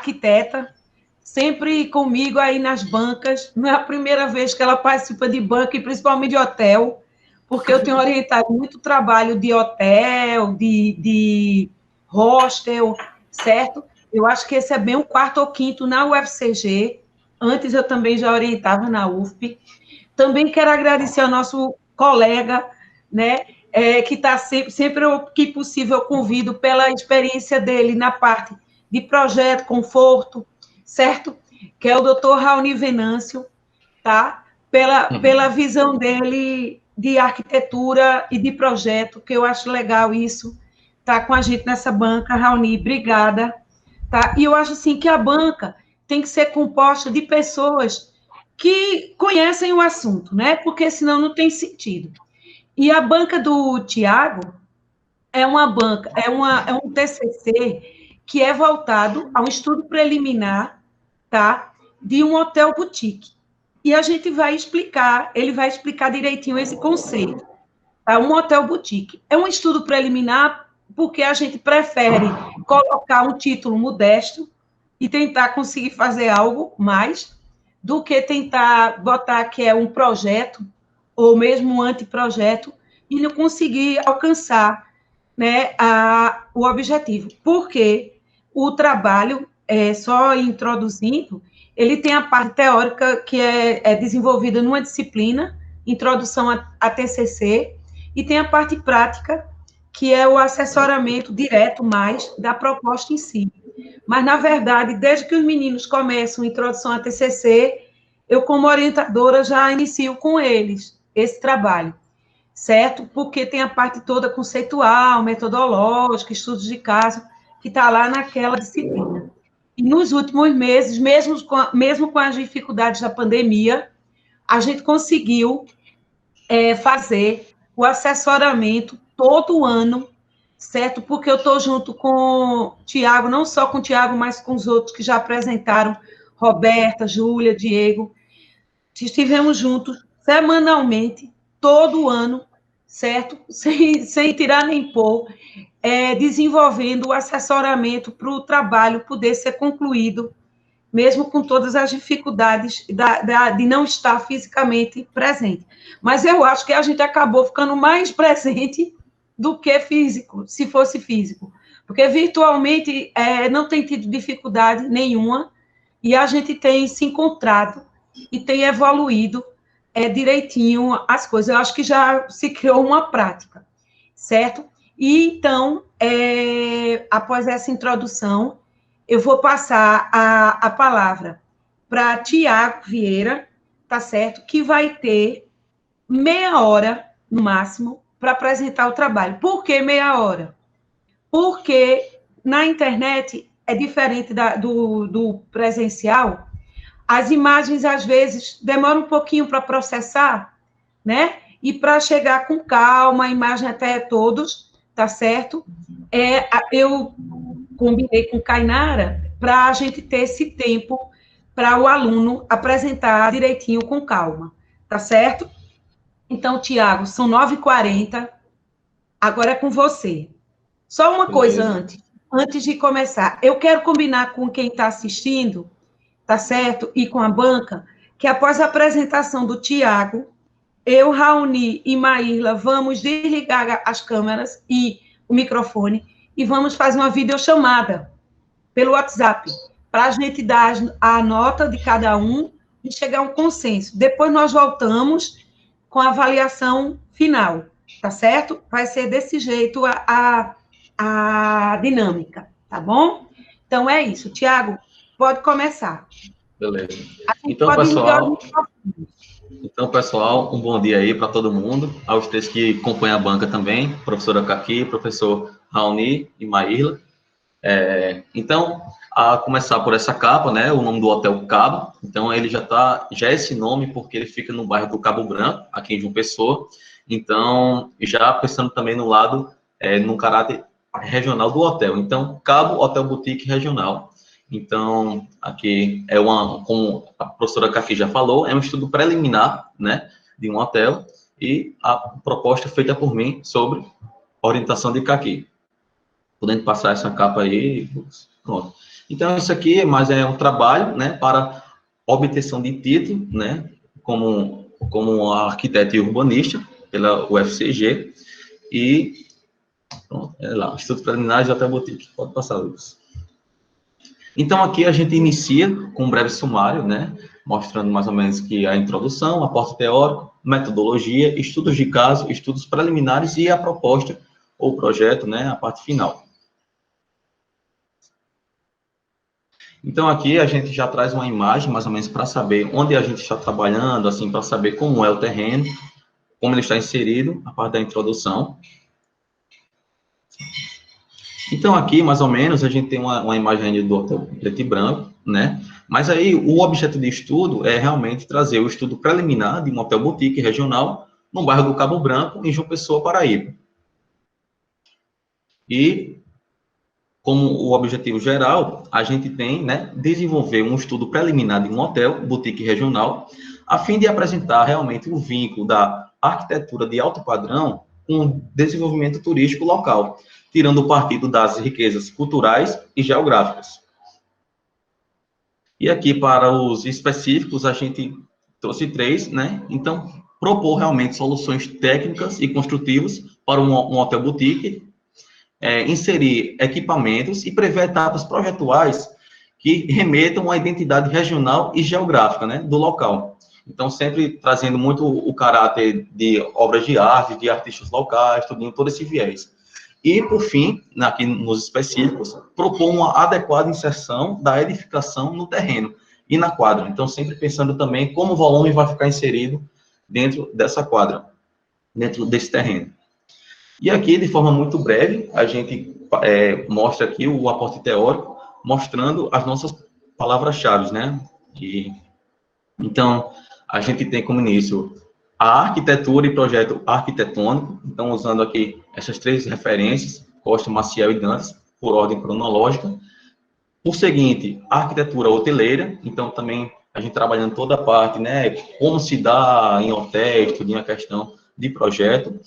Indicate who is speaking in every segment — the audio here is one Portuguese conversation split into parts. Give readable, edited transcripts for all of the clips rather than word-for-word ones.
Speaker 1: arquiteta, sempre comigo aí nas bancas. Não é a primeira vez que ela participa de banca, e principalmente de hotel, porque eu tenho orientado muito trabalho de hotel, de hostel, certo? Eu acho que esse é bem o quarto ou quinto na UFCG. Antes eu também já orientava na UFP. Também quero agradecer ao nosso colega, né, que está sempre que possível, eu convido pela experiência dele na parte de projeto, conforto, certo? Que é o doutor Raoni Venâncio, tá? Pela visão dele de arquitetura e de projeto, que eu acho legal isso, tá com a gente nessa banca. Raoni, obrigada. Tá? E eu acho assim que a banca tem que ser composta de pessoas que conhecem o assunto, né? Porque senão não tem sentido. E a banca do Tiago é uma banca, é um TCC que é voltado a um estudo preliminar, tá? De um hotel boutique. E a gente vai explicar, ele vai explicar direitinho esse conceito. Tá? Um hotel boutique. É um estudo preliminar porque a gente prefere colocar um título modesto e tentar conseguir fazer algo mais do que tentar botar que é um projeto ou mesmo um anteprojeto e não conseguir alcançar, né, o objetivo. Porque o trabalho, só introduzindo, ele tem a parte teórica que é desenvolvida numa disciplina, Introdução a TCC, e tem a parte prática, que é o assessoramento direto mais da proposta em si. Mas, na verdade, desde que os meninos começam a introdução a TCC, eu, como orientadora, já inicio com eles esse trabalho, certo? Porque tem a parte toda conceitual, metodológica, estudos de caso, que está lá naquela disciplina. E nos últimos meses, mesmo com as dificuldades da pandemia, a gente conseguiu fazer o assessoramento todo ano, certo? Porque eu estou junto com o Tiago, não só com o Tiago, mas com os outros que já apresentaram, Roberta, Júlia, Diego. Estivemos juntos semanalmente, todo ano, certo? Sem tirar nem pôr, desenvolvendo o assessoramento para o trabalho poder ser concluído, mesmo com todas as dificuldades de não estar fisicamente presente. Mas eu acho que a gente acabou ficando mais presente do que físico, se fosse físico. Porque virtualmente não tem tido dificuldade nenhuma e a gente tem se encontrado e tem evoluído direitinho as coisas. Eu acho que já se criou uma prática, certo? E então, após essa introdução, eu vou passar a palavra para Tiago Vieira, tá certo? Que vai ter meia hora, no máximo, para apresentar o trabalho. Por que meia hora? Porque na internet é diferente do presencial. As imagens, às vezes, demoram um pouquinho para processar, né? E para chegar com calma, a imagem até todos, tá certo? Eu combinei com Kainara para a gente ter esse tempo para o aluno apresentar direitinho com calma, tá certo? Então, Tiago, são 9h40, agora é com você. Só uma coisa antes de começar. Eu quero combinar com quem está assistindo, tá certo? E com a banca, que após a apresentação do Tiago, eu, Raoni e Maíla vamos desligar as câmeras e o microfone e vamos fazer uma videochamada pelo WhatsApp, para a gente dar a nota de cada um e chegar a um consenso. Depois nós voltamos com a avaliação final, tá certo? Vai ser desse jeito a dinâmica, tá bom? Então é isso. Tiago, pode começar.
Speaker 2: Beleza. Então, pessoal, um bom dia aí para todo mundo, aos três que acompanham a banca também, professora Kaki, professor Raoni e Maíla. Então, a começar por essa capa, né, o nome do Hotel Cabo, então ele já é esse nome porque ele fica no bairro do Cabo Branco, aqui em João Pessoa, então, já pensando também no lado, no caráter regional do hotel, então, Cabo Hotel Boutique Regional. Então, aqui como a professora Kaki já falou, é um estudo preliminar, né, de um hotel, e a proposta feita por mim sobre orientação de Kaki. Podendo passar essa capa aí, pronto. Então, isso aqui é um trabalho, né, para obtenção de título, né, como arquiteto e urbanista, pela UFCG, e, pronto, lá, Estudos Preliminares de Hotel Boutique. Pode passar, Lucas. Então, aqui a gente inicia com um breve sumário, né, mostrando mais ou menos que a introdução, aporte teórico, metodologia, estudos de caso, estudos preliminares e a proposta ou projeto, né, a parte final. Então, aqui a gente já traz uma imagem, mais ou menos, para saber onde a gente está trabalhando, assim, para saber como é o terreno, como ele está inserido, a parte da introdução. Então, aqui, mais ou menos, a gente tem uma imagem do hotel preto e branco, né? Mas aí, o objeto de estudo é realmente trazer o estudo preliminar de um hotel boutique regional no bairro do Cabo Branco, em João Pessoa, Paraíba. E, como o objetivo geral, a gente tem, né, desenvolver um estudo preliminar de um hotel boutique regional, a fim de apresentar realmente o vínculo da arquitetura de alto padrão com o desenvolvimento turístico local, tirando partido das riquezas culturais e geográficas. E aqui, para os específicos, a gente trouxe 3, né? Então, propor realmente soluções técnicas e construtivas para um hotel boutique, inserir equipamentos e prever etapas projetuais que remetam à identidade regional e geográfica, né, do local. Então, sempre trazendo muito o caráter de obras de arte, de artistas locais, todo esse viés. E, por fim, aqui nos específicos, propor uma adequada inserção da edificação no terreno e na quadra. Então, sempre pensando também como o volume vai ficar inserido dentro dessa quadra, dentro desse terreno. E aqui, de forma muito breve, a gente mostra aqui o aporte teórico, mostrando as nossas palavras-chave, né? Então, a gente tem como início a arquitetura e projeto arquitetônico, então, usando aqui essas 3 referências, Costa, Maciel e Dantas, por ordem cronológica. Por seguinte, a arquitetura hoteleira, então, também a gente trabalhando toda a parte, né, como se dá em hotéis, estudando a questão de projeto.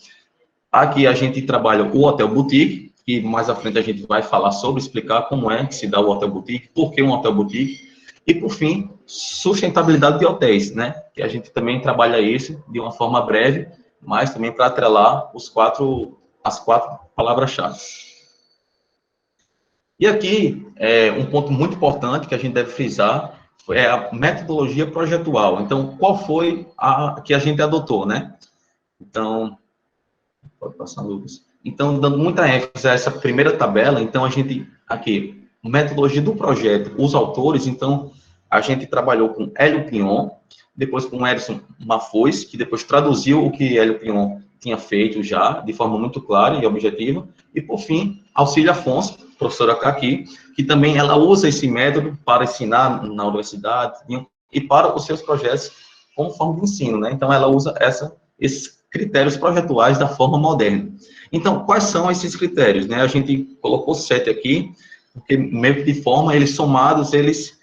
Speaker 2: Aqui a gente trabalha o hotel boutique, que mais à frente a gente vai falar sobre, explicar como é que se dá o hotel boutique, por que um hotel boutique. E, por fim, sustentabilidade de hotéis, né? Que a gente também trabalha isso de uma forma breve, mas também para atrelar as 4 palavras-chave. E aqui, um ponto muito importante que a gente deve frisar é a metodologia projetual. Então, qual foi a que a gente adotou, né? Então, pode passar, Lucas. Então, dando muita ênfase a essa primeira tabela, então a gente, aqui, metodologia do projeto, os autores, então, a gente trabalhou com Hélio Pion, depois com Edson Mafois, que depois traduziu o que Hélio Pion tinha feito já, de forma muito clara e objetiva, e, por fim, Auxílio Afonso, professora Caqui, que também ela usa esse método para ensinar na universidade e para os seus projetos como forma de ensino, né? Então, ela usa esses critérios projetuais da forma moderna. Então, quais são esses critérios, né? A gente colocou 7 aqui, porque meio que de forma, eles somados, eles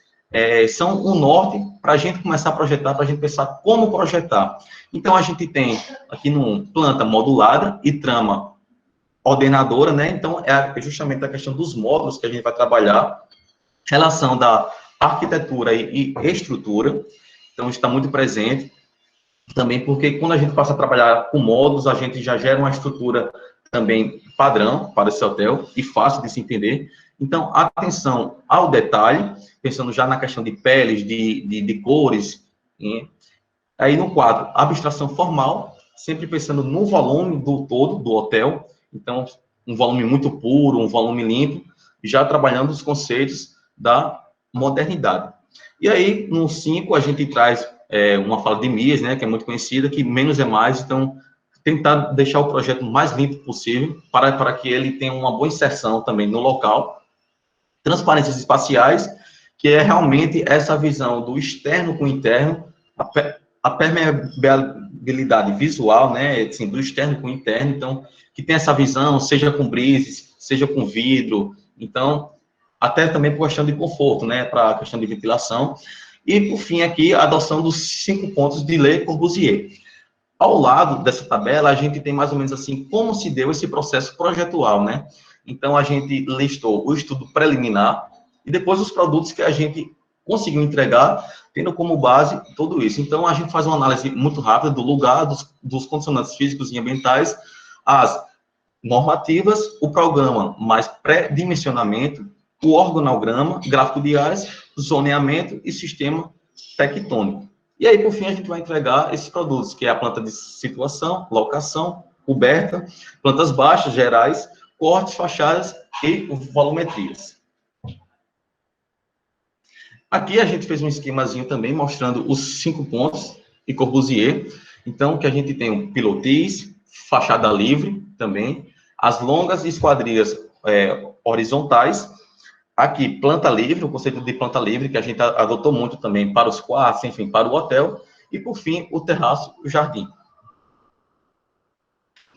Speaker 2: são o norte para a gente começar a projetar, para a gente pensar como projetar. Então, a gente tem aqui no planta modulada e trama ordenadora, né? Então, é justamente a questão dos módulos que a gente vai trabalhar, relação da arquitetura e estrutura, então, está muito presente, também porque quando a gente passa a trabalhar com módulos, a gente já gera uma estrutura também padrão para esse hotel e fácil de se entender. Então, atenção ao detalhe, pensando já na questão de peles, de cores. E aí, no quadro, abstração formal, sempre pensando no volume do todo do hotel. Então, um volume muito puro, um volume limpo, já trabalhando os conceitos da modernidade. E aí, no 5, a gente traz uma fala de Mies, né, que é muito conhecida, que menos é mais, então, tentar deixar o projeto mais limpo possível, para que ele tenha uma boa inserção também no local. Transparências espaciais, que é realmente essa visão do externo com o interno, a permeabilidade visual, né, assim, do externo com o interno, então, que tem essa visão, seja com brises, seja com vidro, então, até também por questão de conforto, né, para a questão de ventilação. E, por fim, aqui, a adoção dos 5 pontos de Le Corbusier. Ao lado dessa tabela, a gente tem mais ou menos assim, como se deu esse processo projetual, né? Então, a gente listou o estudo preliminar, e depois os produtos que a gente conseguiu entregar, tendo como base tudo isso. Então, a gente faz uma análise muito rápida do lugar, dos condicionantes físicos e ambientais, as normativas, o programa mais pré-dimensionamento, o organograma, gráfico de áreas, zoneamento e sistema tectônico. E aí, por fim, a gente vai entregar esses produtos, que é a planta de situação, locação, coberta, plantas baixas, gerais, cortes, fachadas e volumetrias. Aqui a gente fez um esquemazinho também, mostrando os 5 pontos de Corbusier. Então, que a gente tem o pilotis, fachada livre também, as longas esquadrias horizontais. Aqui, planta livre, o conceito de planta livre, que a gente adotou muito também para os quartos, enfim, para o hotel. E, por fim, o terraço, o jardim.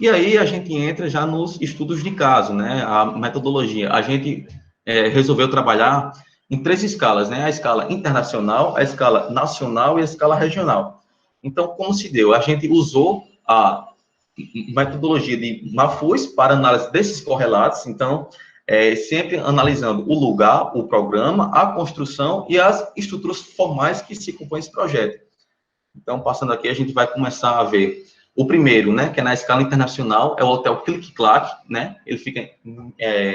Speaker 2: E aí, a gente entra já nos estudos de caso, né? A metodologia. A gente resolveu trabalhar em 3 escalas, né? A escala internacional, a escala nacional e a escala regional. Então, como se deu? A gente usou a metodologia de Mafuz para análise desses correlatos. Então, sempre analisando o lugar, o programa, a construção e as estruturas formais que se compõem esse projeto. Então, passando aqui, a gente vai começar a ver o primeiro, né, que é na escala internacional, é o Hotel Clique Claque, né? Ele fica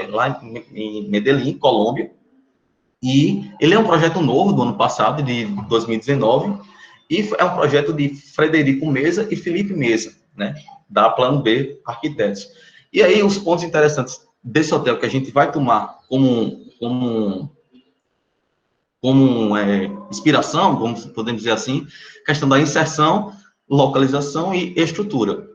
Speaker 2: lá em Medellín, Colômbia. E ele é um projeto novo do ano passado, de 2019, e é um projeto de Frederico Mesa e Felipe Mesa, né, da Plano B Arquitetos. E aí, os pontos interessantes desse hotel que a gente vai tomar como inspiração, podemos dizer assim, questão da inserção, localização e estrutura.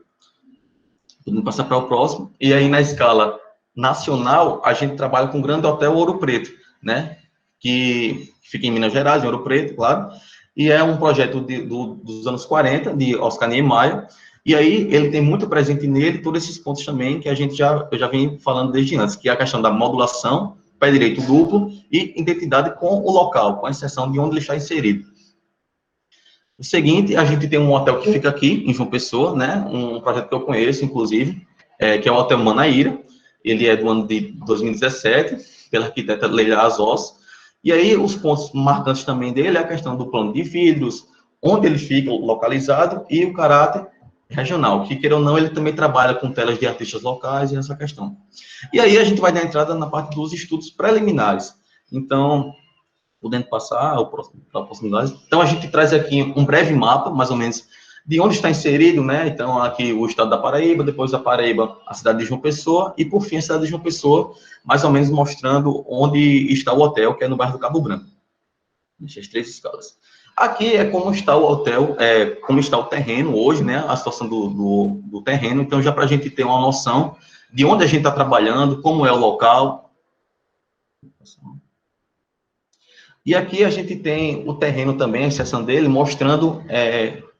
Speaker 2: Vamos passar para o próximo. E aí, na escala nacional, a gente trabalha com o Grande Hotel Ouro Preto, né, que fica em Minas Gerais, em Ouro Preto, claro, e é um projeto dos anos 40, de Oscar Niemeyer, e aí ele tem muito presente nele todos esses pontos também que eu já vim falando desde antes, que é a questão da modulação, pé direito duplo e identidade com o local, com a exceção de onde ele está inserido. O seguinte, a gente tem um hotel que fica aqui, em João Pessoa, né, um projeto que eu conheço, inclusive, que é o Hotel Manaíra. Ele é do ano de 2017, pela arquiteta Leila Azós. E aí, os pontos marcantes também dele é a questão do plano de vidros, onde ele fica localizado e o caráter regional, que, queira ou não, ele também trabalha com telas de artistas locais e essa questão. E aí, a gente vai dar entrada na parte dos estudos preliminares. Então, podendo passar para a possibilidade. Então, a gente traz aqui um breve mapa, mais ou menos, de onde está inserido, né? Então, aqui o estado da Paraíba, depois da Paraíba, a cidade de João Pessoa, e, por fim, a cidade de João Pessoa, mais ou menos mostrando onde está o hotel, que é no bairro do Cabo Branco. As 3 escalas. Aqui é como está o hotel, como está o terreno hoje, né? A situação do terreno. Então, já para a gente ter uma noção de onde a gente está trabalhando, como é o local. E aqui a gente tem o terreno também, a seção dele, mostrando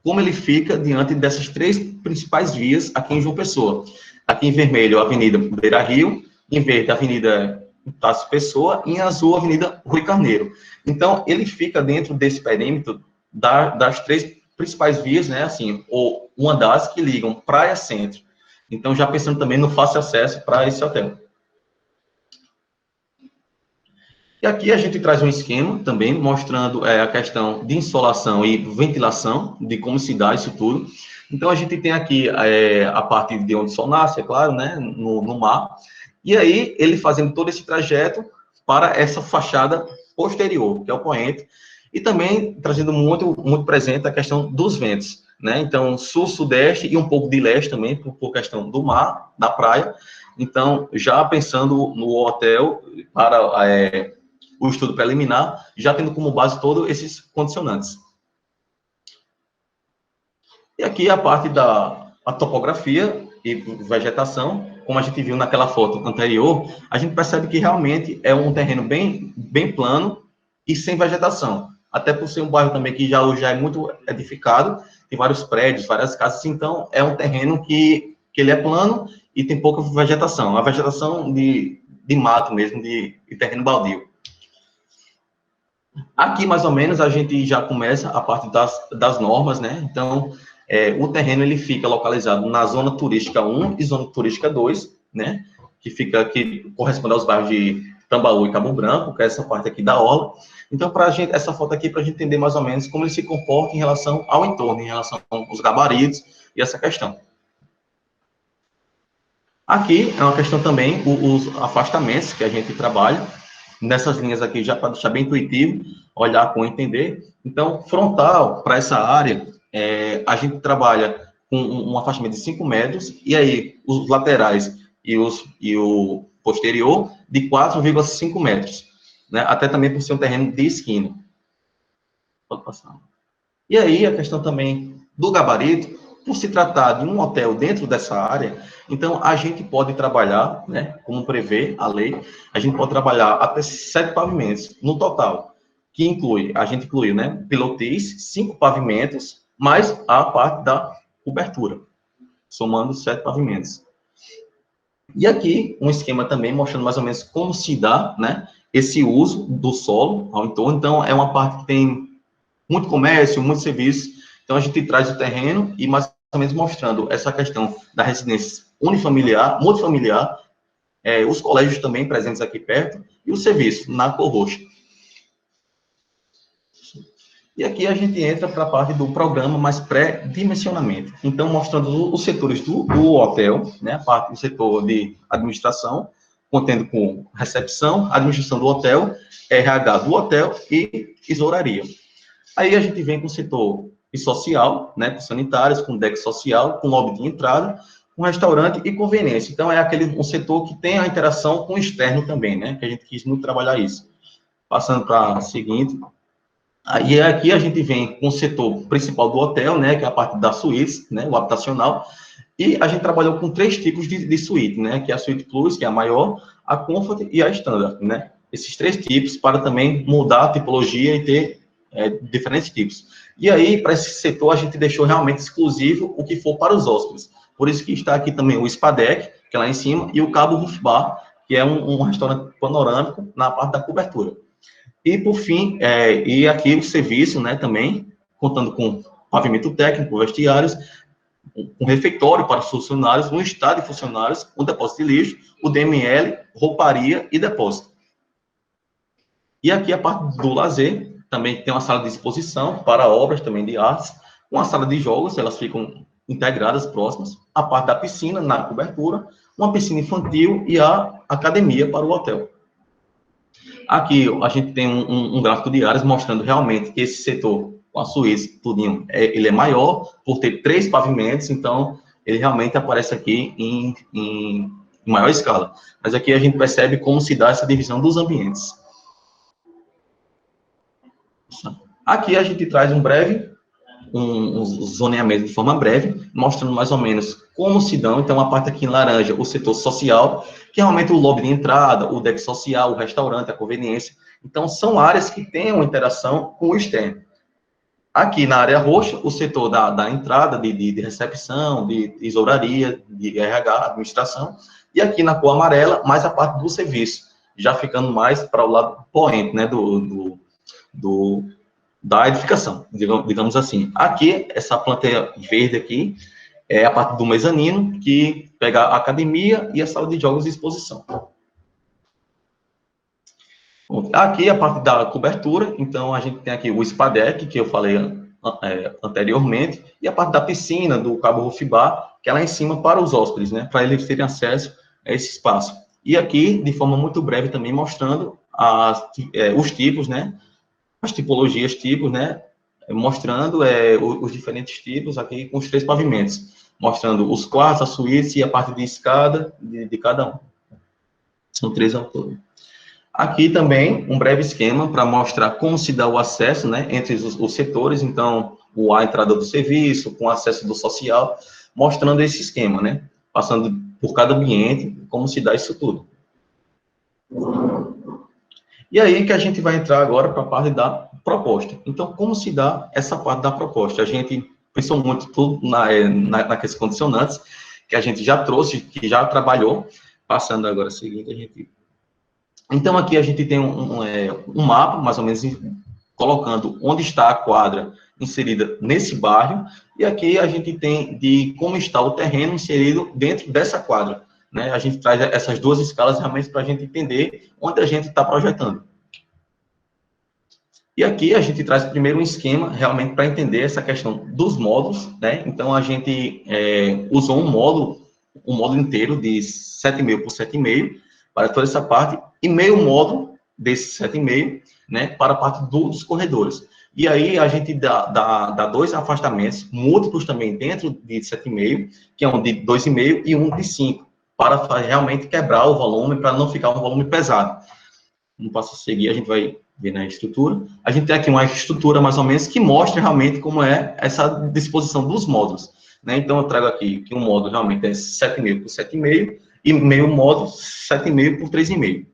Speaker 2: como ele fica diante dessas 3 principais vias aqui em João Pessoa. Aqui em vermelho, a Avenida Beira Rio, em verde, a Avenida Tasso Pessoa, e em azul, a Avenida Rui Carneiro. Então, ele fica dentro desse perímetro das 3 principais vias, né, assim, ou uma das que ligam praia centro. Então, já pensando também no fácil acesso para esse hotel. E aqui a gente traz um esquema também, mostrando a questão de insolação e ventilação, de como se dá isso tudo. Então, a gente tem aqui a parte de onde o sol nasce, é claro, né, no mar. E aí, ele fazendo todo esse trajeto para essa fachada posterior, que é o poente. E também trazendo muito, muito presente a questão dos ventos, né? Então, sul, sudeste e um pouco de leste também, por questão do mar, da praia. Então, já pensando no hotel para o estudo preliminar, já tendo como base todos esses condicionantes. E aqui a parte da topografia e vegetação, como a gente viu naquela foto anterior, a gente percebe que realmente é um terreno bem plano e sem vegetação. Até por ser um bairro também que hoje já é muito edificado, tem vários prédios, várias casas, então é um terreno que ele é plano e tem pouca vegetação. A vegetação de mato mesmo, de terreno baldio. Aqui, mais ou menos, a gente já começa a parte das normas, né? Então, o terreno, ele fica localizado na zona turística 1 e zona turística 2, né? Que corresponde aos bairros de Tambaú e Cabo Branco, que é essa parte aqui da orla. Então, essa foto aqui, para a gente entender mais ou menos como ele se comporta em relação ao entorno, em relação aos gabaritos e essa questão. Aqui é uma questão também, os afastamentos que a gente trabalha, nessas linhas aqui, já para deixar bem intuitivo, olhar com entender. Então, frontal, para essa área, a gente trabalha com um afastamento de 5 metros, e aí os laterais e o posterior de 4,5 metros, né? Até também por ser um terreno de esquina. Pode passar. E aí, a questão também do gabarito, por se tratar de um hotel dentro dessa área, então a gente pode trabalhar, né, como prevê a lei, a gente pode trabalhar até 7 pavimentos no total, que a gente inclui, né, pilotis, 5 pavimentos, mais a parte da cobertura, somando 7 pavimentos. E aqui, um esquema também mostrando mais ou menos como se dá, né, esse uso do solo ao entorno. Então, é uma parte que tem muito comércio, muito serviço. Então, a gente traz o terreno e mais ou menos mostrando essa questão da residência unifamiliar, multifamiliar, os colégios também presentes aqui perto, e o serviço na cor roxa. E aqui a gente entra para a parte do programa mais pré-dimensionamento. Então, mostrando os setores do hotel, né, a parte do setor de administração, contendo com recepção, administração do hotel, RH do hotel e tesouraria. Aí a gente vem com o setor social, né, com sanitários, com deck social, com lobby de entrada, com restaurante e conveniência. Então, é um setor que tem a interação com o externo também, né, que a gente quis muito trabalhar isso. Passando para a seguinte. Aí aqui a gente vem com o setor principal do hotel, né, que é a parte da suíte, né, o habitacional, e a gente trabalhou com 3 tipos de suíte, né, que é a suíte plus, que é a maior, a comfort e a standard, né, esses 3 tipos para também mudar a tipologia e ter diferentes tipos. E aí, para esse setor, a gente deixou realmente exclusivo o que for para os hóspedes. Por isso que está aqui também o Spa Deck, que é lá em cima, e o Cabo Roof Bar, que é um restaurante panorâmico na parte da cobertura. E, por fim, e aqui o serviço, né, também, contando com pavimento técnico, vestiários, um refeitório para os funcionários, um estádio de funcionários, um depósito de lixo, o DML, rouparia e depósito. E aqui a parte do lazer, também tem uma sala de exposição para obras também de artes, uma sala de jogos, elas ficam integradas, próximas, a parte da piscina na cobertura, uma piscina infantil e a academia para o hotel. Aqui a gente tem um gráfico de áreas mostrando realmente que esse setor, com a suíte, tudinho, ele é maior, por ter 3 pavimentos, então ele realmente aparece aqui em maior escala. Mas aqui a gente percebe como se dá essa divisão dos ambientes. Aqui a gente traz um zoneamento de forma breve, mostrando mais ou menos como se dão. Então, a parte aqui em laranja, o setor social, que é realmente o lobby de entrada, o deck social, o restaurante, a conveniência. Então, são áreas que têm uma interação com o externo. Aqui na área roxa, o setor da entrada, de recepção, de tesouraria, de RH, administração. E aqui na cor amarela, mais a parte do serviço, já ficando mais para o lado poente, né, da edificação, digamos assim. Aqui, essa planta verde aqui, é a parte do mezanino, que pega a academia e a sala de jogos e exposição. Aqui a parte da cobertura, então a gente tem aqui o Spa Deck, que eu falei anteriormente, e a parte da piscina, do Cabo Roof Bar, que é lá em cima para os hóspedes, né, para eles terem acesso a esse espaço. E aqui, de forma muito breve também, mostrando os tipos, né, as tipologias, tipos, né, mostrando os diferentes tipos aqui com os 3 pavimentos, mostrando os quartos, a suíte e a parte de escada de cada um. São 3 ao todo. Aqui também um breve esquema para mostrar como se dá o acesso, né, entre os setores, então, a entrada do serviço, com acesso do social, mostrando esse esquema, né, passando por cada ambiente, como se dá isso tudo. E aí que a gente vai entrar agora para a parte da proposta. Então, como se dá essa parte da proposta? A gente pensou muito tudo naqueles condicionantes que a gente já trouxe, que já trabalhou. Passando agora o seguinte, a gente... Então, aqui a gente tem um mapa, mais ou menos, colocando onde está a quadra inserida nesse bairro, e aqui a gente tem de como está o terreno inserido dentro dessa quadra. né? A gente traz essas duas escalas realmente para a gente entender onde a gente está projetando. E aqui a gente traz primeiro um esquema realmente para entender essa questão dos módulos, né? Então a gente usou um módulo inteiro de 7,5 por 7,5 para toda essa parte e meio módulo desse 7,5, né, para a parte dos corredores. E aí a gente dá dois afastamentos múltiplos também dentro de 7,5, que é um de 2,5 e um de 5, para realmente quebrar o volume, para não ficar um volume pesado. No passo a seguir, a gente vai ver na estrutura. A gente tem aqui uma estrutura, mais ou menos, que mostra realmente como é essa disposição dos módulos, né? Então, eu trago aqui que um módulo realmente é 7,5 por 7,5 e meio módulo 7,5 por 3,5.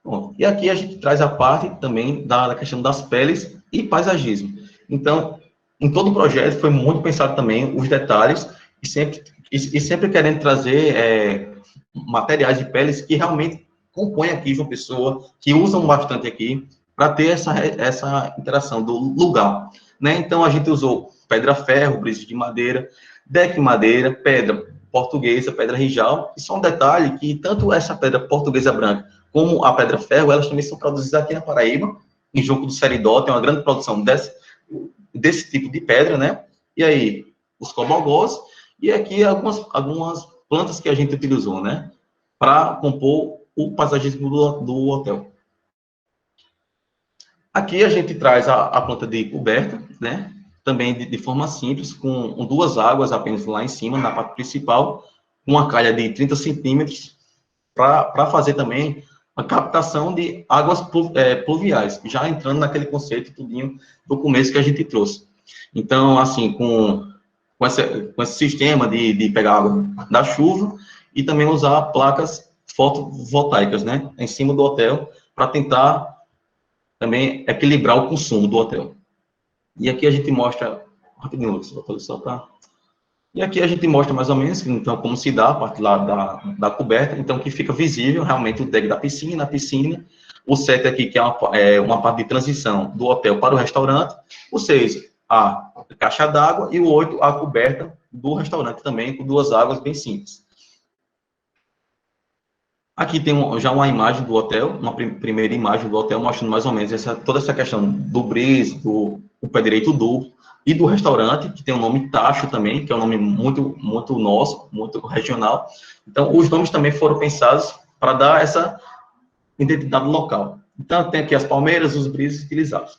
Speaker 2: Bom, e aqui a gente traz a parte também da questão das peles e paisagismo. Então, em todo o projeto foi muito pensado também os detalhes e sempre querendo trazer materiais de peles que realmente compõem aqui João Pessoa, que usam bastante aqui, para ter essa interação do lugar, né? Então, a gente usou pedra-ferro, brise de madeira, deck madeira, pedra portuguesa, pedra rijal, e só um detalhe que tanto essa pedra portuguesa branca como a pedra-ferro, elas também são produzidas aqui na Paraíba, em Junco do Seridó, tem uma grande produção desse tipo de pedra, né? E aí, os cobogós, e aqui algumas plantas que a gente utilizou, né? Para compor o paisagismo do hotel. Aqui a gente traz a planta de coberta, né? Também de forma simples, com duas águas apenas lá em cima, na parte principal, uma calha de 30 centímetros, para fazer também a captação de águas pluviais, já entrando naquele conceito tudinho do começo que a gente trouxe. Então, assim, com esse sistema de pegar água da chuva e também usar placas fotovoltaicas, né, em cima do hotel, para tentar também equilibrar o consumo do hotel. E aqui a gente mostra, rapidinho, Lucas, vou soltar. E aqui a gente mostra mais ou menos, então, como se dá a parte lá da coberta, então, que fica visível realmente o deck da piscina, a piscina, o 7 aqui, que é uma parte de transição do hotel para o restaurante, o 6, a caixa d'água, e o 8, a coberta do restaurante também, com duas águas bem simples. Aqui tem já uma imagem do hotel, uma primeira imagem do hotel, mostrando mais ou menos toda essa questão do brise, do pé direito duplo, e do restaurante, que tem o nome Tacho também, que é um nome muito, muito nosso, muito regional. Então, os nomes também foram pensados para dar essa identidade local. Então, tem aqui as palmeiras, os brises utilizados.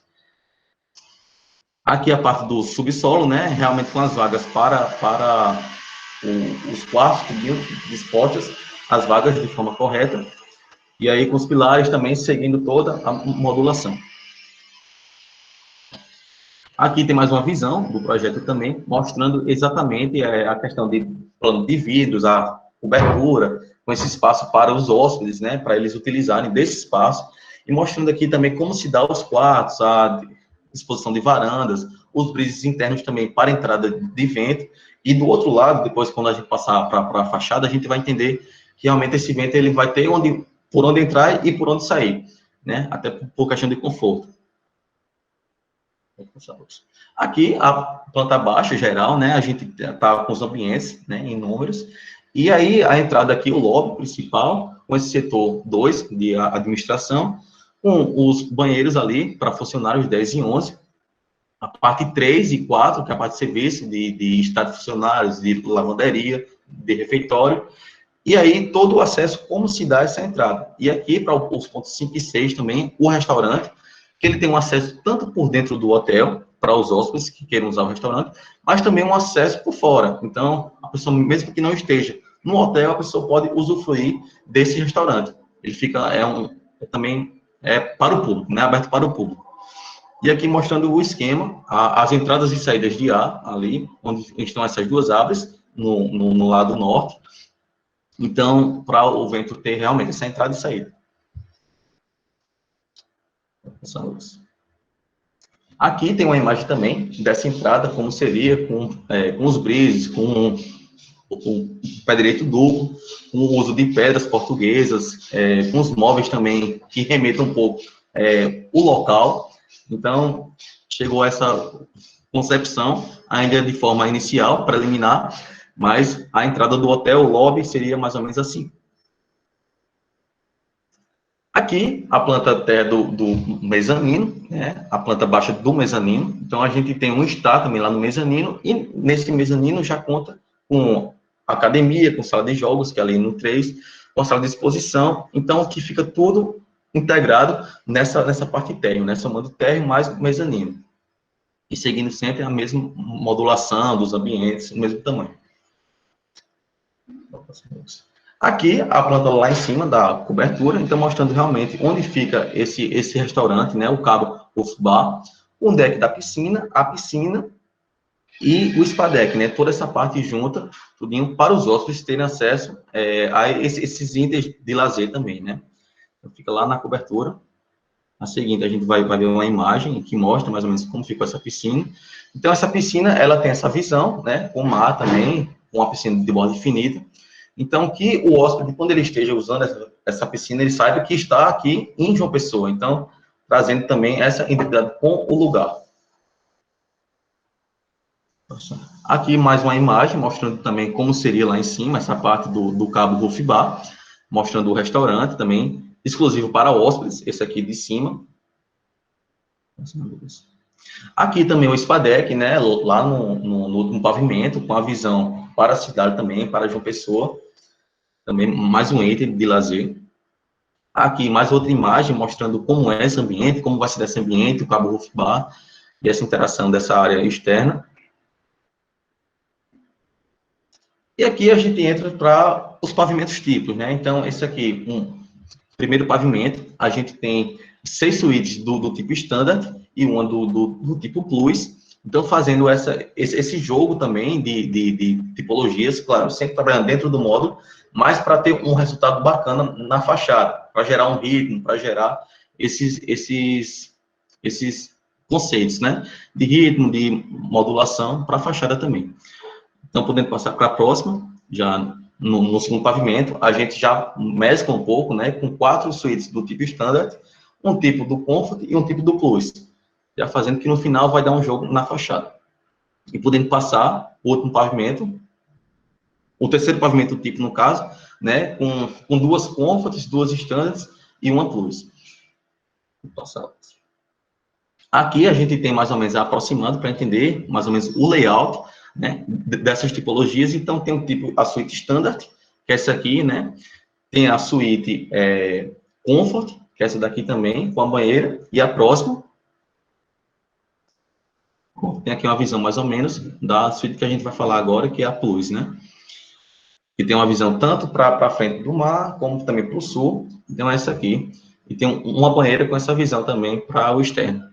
Speaker 2: Aqui a parte do subsolo, né, realmente com as vagas para os quartos dispostas, as vagas de forma correta, e aí com os pilares também seguindo toda a modulação. Aqui tem mais uma visão do projeto também, mostrando exatamente a questão de plano de vidros, a cobertura, com esse espaço para os hóspedes, né, para eles utilizarem desse espaço, e mostrando aqui também como se dá os quartos, a disposição de varandas, os brises internos também para entrada de vento, e do outro lado, depois quando a gente passar para a fachada, a gente vai entender que realmente esse vento ele vai ter por onde entrar e por onde sair, né, até por questão de conforto. Aqui, a planta baixa geral, né, a gente está com os ambientes, né, em números, e aí a entrada aqui, o lobby principal, com esse setor 2 de administração, com os banheiros ali para funcionários 10 e 11, a parte 3 e 4, que é a parte de serviço, de estado de funcionários, de lavanderia, de refeitório, e aí todo o acesso, como se dá essa entrada. E aqui, para os pontos 5 e 6 também, o restaurante, que ele tem um acesso tanto por dentro do hotel, para os hóspedes que queiram usar o restaurante, mas também um acesso por fora. Então, a pessoa, mesmo que não esteja no hotel, a pessoa pode usufruir desse restaurante. Ele fica, também para o público, né, aberto para o público. E aqui mostrando o esquema, as entradas e saídas de ar, ali, onde estão essas duas árvores, no lado norte. Então, para o vento ter realmente essa entrada e saída. Aqui tem uma imagem também dessa entrada, como seria com os brises, com o pé direito duplo, com o uso de pedras portuguesas, com os móveis também que remetam um pouco o local. Então, chegou concepção, ainda de forma inicial, preliminar, mas a entrada do hotel, o lobby, seria mais ou menos assim. Aqui, a planta até do mezanino, né? A planta baixa do mezanino. Então, a gente tem um estar também lá no mezanino, e nesse mezanino já conta com academia, com sala de jogos, que é ali no 3, com sala de exposição. Então, aqui fica tudo integrado nessa parte térreo, né? Somando térreo mais mezanino. E seguindo sempre a mesma modulação dos ambientes, o mesmo tamanho. Aqui, a planta lá em cima da cobertura, então mostrando realmente onde fica esse restaurante, né, o Cabo Roof Bar, o deck da piscina, a piscina e o spa deck, né, toda essa parte junta, tudinho para os hóspedes terem acesso a esses itens de lazer também, né. Então, fica lá na cobertura. A seguinte, a gente vai ver uma imagem que mostra mais ou menos como ficou essa piscina. Então, essa piscina, ela tem essa visão, né, com o mar também, com uma piscina de borda infinita. Então, que o hóspede, quando ele esteja usando essa piscina, ele saiba que está aqui em João Pessoa. Então, trazendo também essa identidade com o lugar. Aqui mais uma imagem, mostrando também como seria lá em cima, essa parte do Cabo Roof Bar, mostrando o restaurante também, exclusivo para hóspedes, esse aqui de cima. Aqui também o spa deck, né, lá no pavimento, com a visão para a cidade também, para João Pessoa. Também mais um item de lazer. Aqui, mais outra imagem mostrando como é esse ambiente, como vai ser esse ambiente, o Cabo Roof Bar, e essa interação dessa área externa. E aqui a gente entra para os pavimentos típicos, né? Então, esse aqui, primeiro pavimento, a gente tem 6 suítes do tipo Standard e uma do tipo Plus. Então, fazendo esse jogo também de tipologias, claro, sempre trabalhando dentro do módulo, mas para ter um resultado bacana na fachada, para gerar um ritmo, para gerar esses conceitos, né? De ritmo, de modulação para a fachada também. Então, podendo passar para a próxima, já no segundo pavimento, a gente já mescla um pouco, né? Com 4 suítes do tipo Standard, um tipo do Comfort e um tipo do Plus, já fazendo que no final vai dar um jogo na fachada. E podendo passar o último pavimento, o terceiro pavimento tipo, no caso, né, com 2 Comforts, 2 Standards e uma Plus. Vou passar. Aqui a gente tem mais ou menos aproximando para entender mais ou menos o layout, né, dessas tipologias. Então tem o tipo, a suíte Standard, que é essa aqui, né, tem a suíte Comfort, que é essa daqui também, com a banheira, e a próxima. Tem aqui uma visão mais ou menos da suíte que a gente vai falar agora, que é a Plus, né? Que tem uma visão tanto para frente do mar, como também para o sul. Então, é essa aqui. E tem uma banheira com essa visão também para o externo.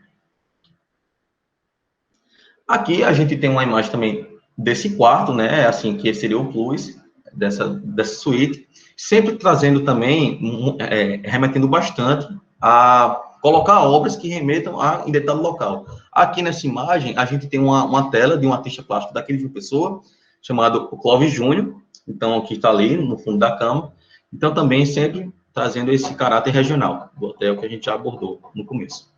Speaker 2: Aqui a gente tem uma imagem também desse quarto, né? Assim, que seria o Plus, dessa suíte. Sempre trazendo também, remetendo bastante a colocar obras que remetam a identidade local. Aqui nessa imagem, a gente tem uma tela de um artista plástico daqui de uma pessoa, chamado Clóvis Júnior. Então, que está ali no fundo da cama. Então, também sempre trazendo esse caráter regional do hotel que a gente já abordou no começo.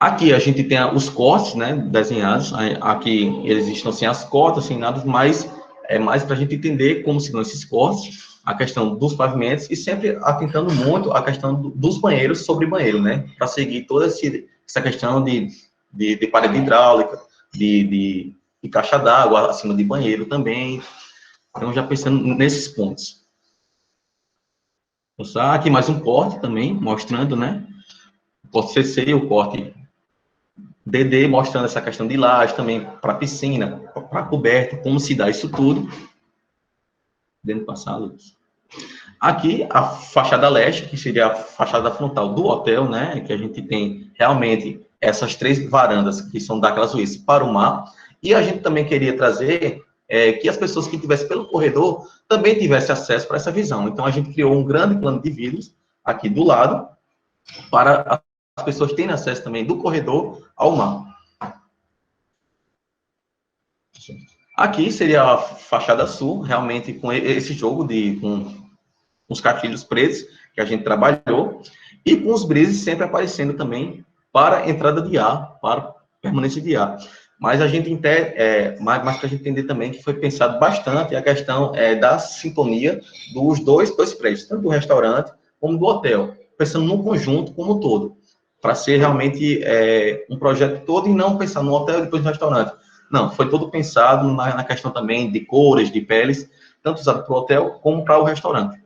Speaker 2: Aqui a gente tem os cortes, né, desenhados. Aqui eles estão sem as cotas, sem nada, mas é mais para a gente entender como se dão esses cortes, a questão dos pavimentos e sempre atentando muito a questão dos banheiros sobre banheiro, né, para seguir toda essa questão de parede hidráulica, de caixa d'água acima de banheiro também. Então, já pensando nesses pontos. Aqui mais um corte também, mostrando, né? O corte CC e o corte DD, mostrando essa questão de laje também para piscina, para coberta, como se dá isso tudo. Podendo passar, Lucas. Aqui, a fachada leste, que seria a fachada frontal do hotel, né? Que a gente tem realmente essas 3 varandas que são daquelas suítes para o mar. E a gente também queria trazer que as pessoas que estivessem pelo corredor também tivessem acesso para essa visão. Então, a gente criou um grande plano de vidros aqui do lado, para as pessoas terem acesso também do corredor ao mar. Aqui seria a fachada sul, realmente com esse jogo com os cartilhos pretos que a gente trabalhou, e com os brises sempre aparecendo também para entrada de ar, para permanência de ar. Mas a gente entende, mas que a gente entender também que foi pensado bastante a questão da sintonia dos dois prédios, tanto do restaurante como do hotel, pensando no conjunto como um todo, para ser realmente um projeto todo e não pensar no hotel e depois no restaurante. Não, foi todo pensado na questão também de cores, de peles, tanto usado para o hotel como para o restaurante.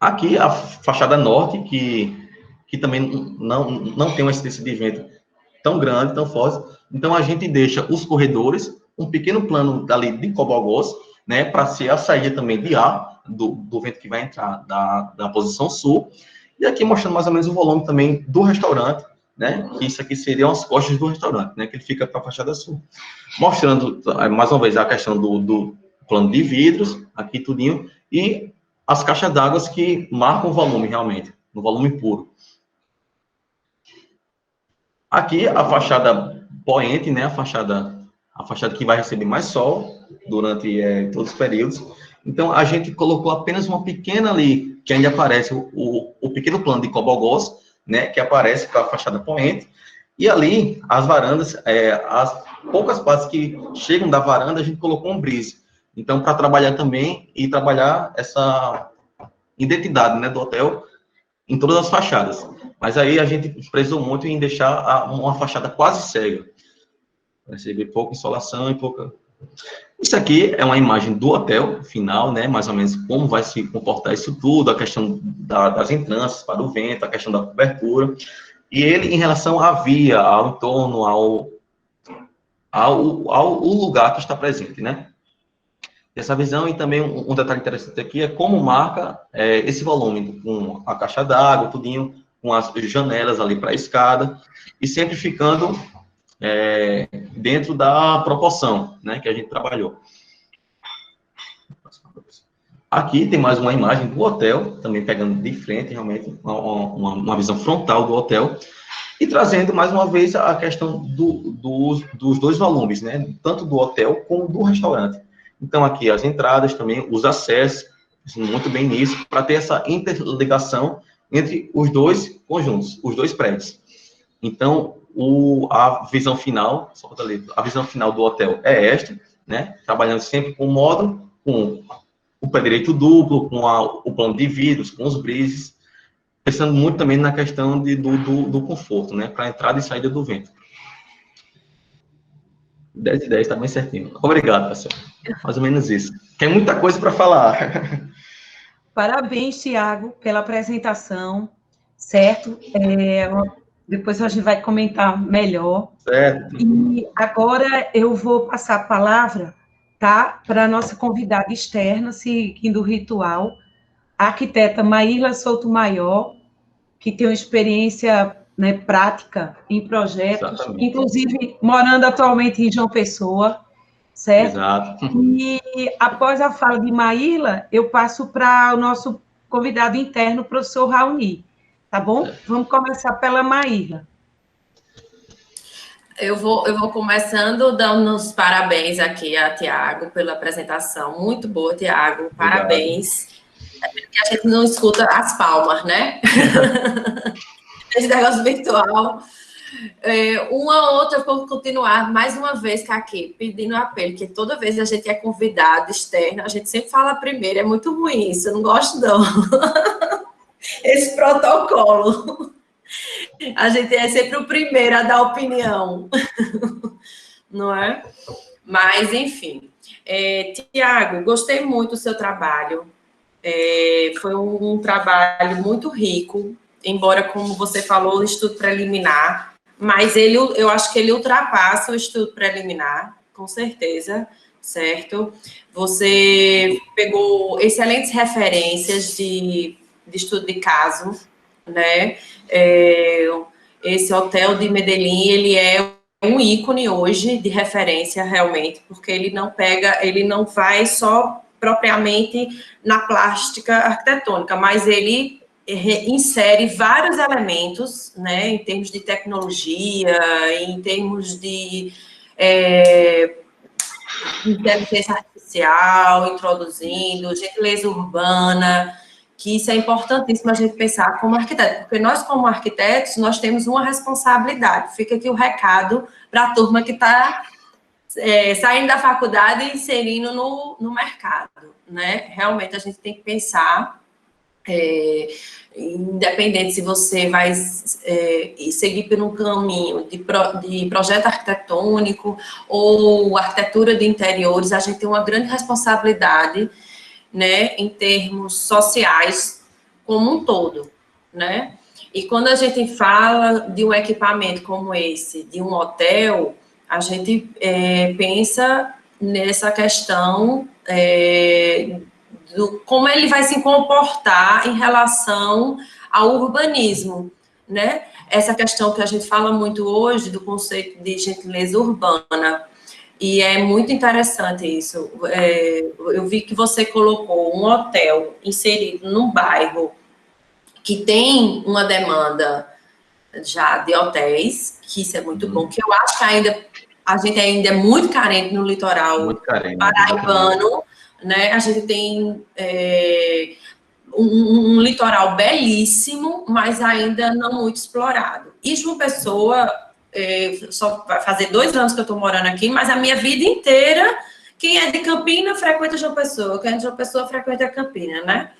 Speaker 2: Aqui, a fachada norte, que também não tem uma incidência de vento tão grande, tão forte. Então, a gente deixa os corredores, um pequeno plano ali de cobogós, né, para ser a saída também de ar do vento que vai entrar da posição sul. E aqui mostrando mais ou menos o volume também do restaurante, né, que isso aqui seriam as costas do restaurante, né, que ele fica para a fachada sul. Mostrando, mais uma vez, a questão do plano de vidros, aqui tudinho, e as caixas d'água que marcam o volume realmente, no volume puro. Aqui, a fachada poente, né, a fachada que vai receber mais sol durante todos os períodos. Então, a gente colocou apenas uma pequena ali, que ainda aparece o pequeno plano de cobogós, né, que aparece para a fachada poente. E ali, as varandas, as poucas partes que chegam da varanda, a gente colocou um brise. Então, para trabalhar também e trabalhar essa identidade, né, do hotel em todas as fachadas. Mas aí a gente prezou muito em deixar uma fachada quase cega. Receber pouca insolação e pouca... Isso aqui é uma imagem do hotel final, né? Mais ou menos como vai se comportar isso tudo, a questão das entrâncias para o vento, a questão da cobertura. E ele, em relação à via, ao entorno, ao lugar que está presente, né? Essa visão, e também um detalhe interessante aqui é como marca esse volume, com a caixa d'água, tudinho, com as janelas ali para a escada, e sempre ficando dentro da proporção, né, que a gente trabalhou. Aqui tem mais uma imagem do hotel, também pegando de frente, realmente, uma visão frontal do hotel, e trazendo, mais uma vez, a questão dos dois volumes, né, tanto do hotel como do restaurante. Então, aqui as entradas também, os acessos, muito bem nisso, para ter essa interligação entre os dois conjuntos, os dois prédios. Então, a visão final, a visão final do hotel é esta, né? Trabalhando sempre com o módulo, com o pé direito duplo, com o plano de vidros, com os brises, pensando muito também na questão do conforto, né? Para entrada e saída do vento. 10 de 10, tá bem certinho. Obrigado, pessoal. Mais ou menos isso. Tem muita coisa para falar.
Speaker 1: Parabéns, Tiago, pela apresentação, certo? Depois a gente vai comentar melhor.
Speaker 2: Certo.
Speaker 1: E agora eu vou passar a palavra, tá, para a nossa convidada externa, seguindo o ritual, a arquiteta Maíla Souto-Maior, que tem uma experiência, né, prática em projetos,
Speaker 2: Exatamente.
Speaker 1: inclusive morando atualmente em João Pessoa, certo?
Speaker 2: Exato.
Speaker 1: E após a fala de Maíla, eu passo para o nosso convidado interno, o professor Raoni, tá bom? Vamos começar pela Maíla.
Speaker 3: Eu vou começando dando os parabéns aqui a Tiago pela apresentação. Muito boa, Tiago. Parabéns. A gente não escuta as palmas, né? Esse negócio virtual. Uma outra, vou continuar mais uma vez aqui, pedindo apelo, que toda vez a gente é convidado externo, a gente sempre fala primeiro, é muito ruim isso, eu não gosto não. Esse protocolo. A gente é sempre o primeiro a dar opinião, não é? Mas, enfim. Tiago, gostei muito do seu trabalho. Foi um trabalho muito rico, embora, como você falou, o estudo preliminar, mas eu acho que ele ultrapassa o estudo preliminar, com certeza, certo? Você pegou excelentes referências de estudo de caso, né? Esse hotel de Medellín, ele é um ícone hoje de referência, realmente, porque ele não vai só propriamente na plástica arquitetônica, mas ele insere vários elementos, né, em termos de tecnologia, em termos de inteligência artificial, introduzindo gentileza urbana, que isso é importantíssimo a gente pensar como arquiteto, porque nós, como arquitetos, nós temos uma responsabilidade. Fica aqui o recado para a turma que está saindo da faculdade e inserindo no mercado, né? Realmente a gente tem que pensar, independente se você vai seguir por um caminho de projeto arquitetônico ou arquitetura de interiores, a gente tem uma grande responsabilidade, né, em termos sociais como um todo, né? E quando a gente fala de um equipamento como esse, de um hotel, a gente pensa nessa questão do como ele vai se comportar em relação ao urbanismo, né? Essa questão que a gente fala muito hoje do conceito de gentileza urbana, e é muito interessante isso. Eu vi que você colocou um hotel inserido num bairro que tem uma demanda já de hotéis, que isso é muito bom, que eu acho que a gente ainda é muito carente no litoral paraibano, né? A gente tem um litoral belíssimo, mas ainda não muito explorado. E João Pessoa, só vai fazer 2 anos que eu estou morando aqui, mas a minha vida inteira, quem é de Campina frequenta João Pessoa, quem é de João Pessoa frequenta Campina, né?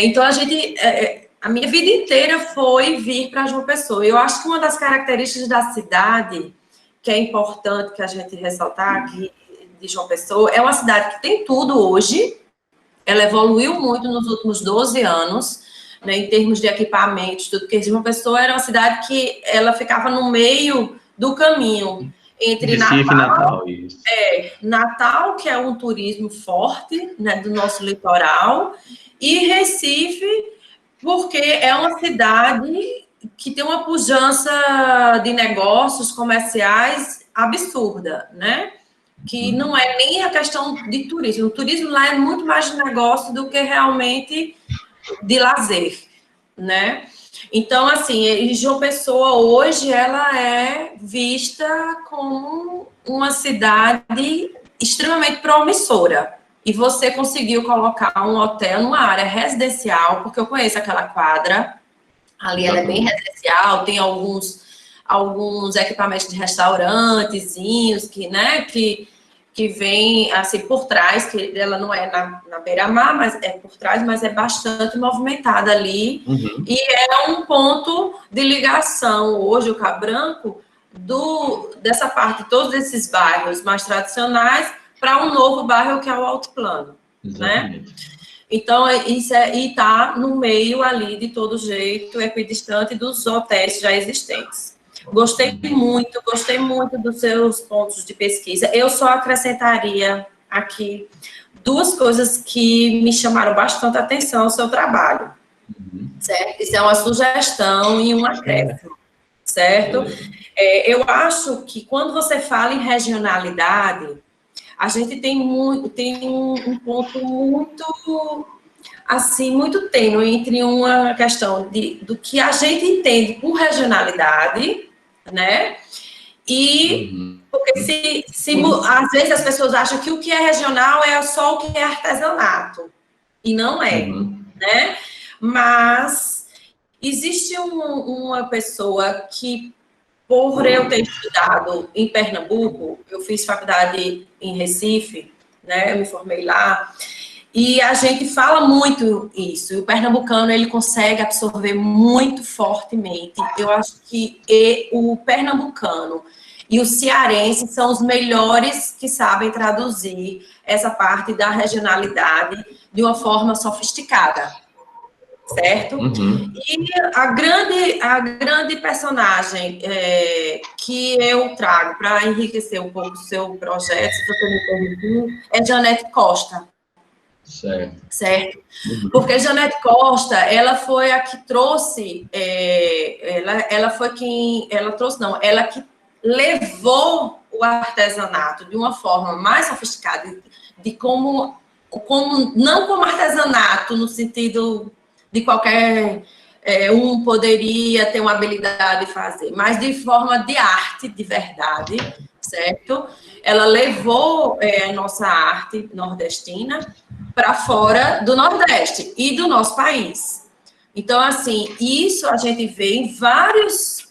Speaker 3: Então, a minha vida inteira foi vir para João Pessoa. Eu acho que uma das características da cidade, que é importante que a gente ressaltar aqui, de João Pessoa, é uma cidade que tem tudo hoje, ela evoluiu muito nos últimos 12 anos, né, em termos de equipamentos, tudo, porque João Pessoa era uma cidade que ela ficava no meio do caminho entre
Speaker 2: Recife e Natal,
Speaker 3: isso. Natal, que é um turismo forte, né, do nosso litoral, e Recife, porque é uma cidade que tem uma pujança de negócios comerciais absurda, né? Que não é nem a questão de turismo. O turismo lá é muito mais de negócio do que realmente de lazer, né? Então, assim, João Pessoa hoje, ela é vista como uma cidade extremamente promissora. E você conseguiu colocar um hotel numa área residencial, porque eu conheço aquela quadra, ali ela é bem residencial, tem alguns equipamentos de restaurantezinhos que, né, que vem, assim, por trás, que ela não é na beira-mar, mas é por trás, mas é bastante movimentada ali, e é um ponto de ligação, hoje, o Cabo Branco, dessa parte, todos esses bairros mais tradicionais, para um novo bairro que é o Alto Plano, né? Então, isso e está no meio ali, de todo jeito, equidistante dos hotéis já existentes. Gostei muito dos seus pontos de pesquisa. Eu só acrescentaria aqui 2 coisas que me chamaram bastante atenção ao seu trabalho, certo? Isso é uma sugestão e um acréscimo, certo? Eu acho que quando você fala em regionalidade, a gente tem um ponto muito, assim, muito tênue entre uma questão do que a gente entende por regionalidade, né? E porque às vezes as pessoas acham que o que é regional é só o que é artesanato, e não é, né? Mas existe uma pessoa que, por eu ter estudado em Pernambuco, eu fiz faculdade em Recife, né? Eu me formei lá, e a gente fala muito isso. E o pernambucano, ele consegue absorver muito fortemente. Eu acho que o pernambucano e o cearense são os melhores que sabem traduzir essa parte da regionalidade de uma forma sofisticada, certo? E a grande personagem que eu trago para enriquecer um pouco o seu projeto, se você me permitir, é Janete Costa. Certo? Porque Janete Costa, ela foi a que trouxe, ela que levou o artesanato de uma forma mais sofisticada, não como artesanato no sentido de qualquer um poderia ter uma habilidade de fazer, mas de forma de arte, de verdade, certo? Ela levou a nossa arte nordestina para fora do Nordeste e do nosso país. Então, assim, isso a gente vê em vários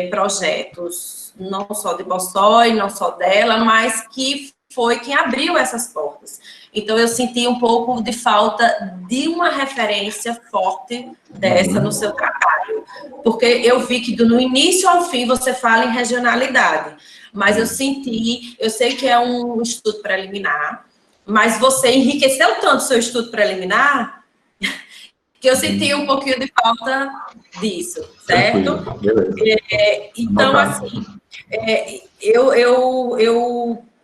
Speaker 3: projetos, não só de Bossói, não só dela, mas que foi quem abriu essas portas. Então, eu senti um pouco de falta de uma referência forte dessa no seu trabalho. Porque eu vi que no início ao fim você fala em regionalidade, mas eu sei que é um estudo preliminar, mas você enriqueceu tanto o seu estudo preliminar que eu senti um pouquinho de falta disso, certo? Então, assim,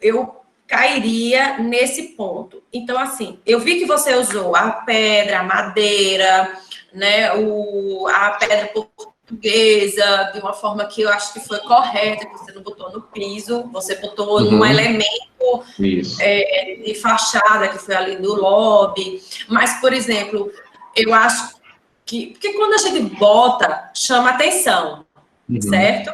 Speaker 3: eu cairia nesse ponto. Então, assim, eu vi que você usou a pedra, a madeira, né, a pedra portuguesa, de uma forma que eu acho que foi correta, que você não botou no piso, você botou num elemento de fachada, que foi ali do lobby. Mas, por exemplo, eu acho que... Porque quando a gente bota, chama atenção, certo?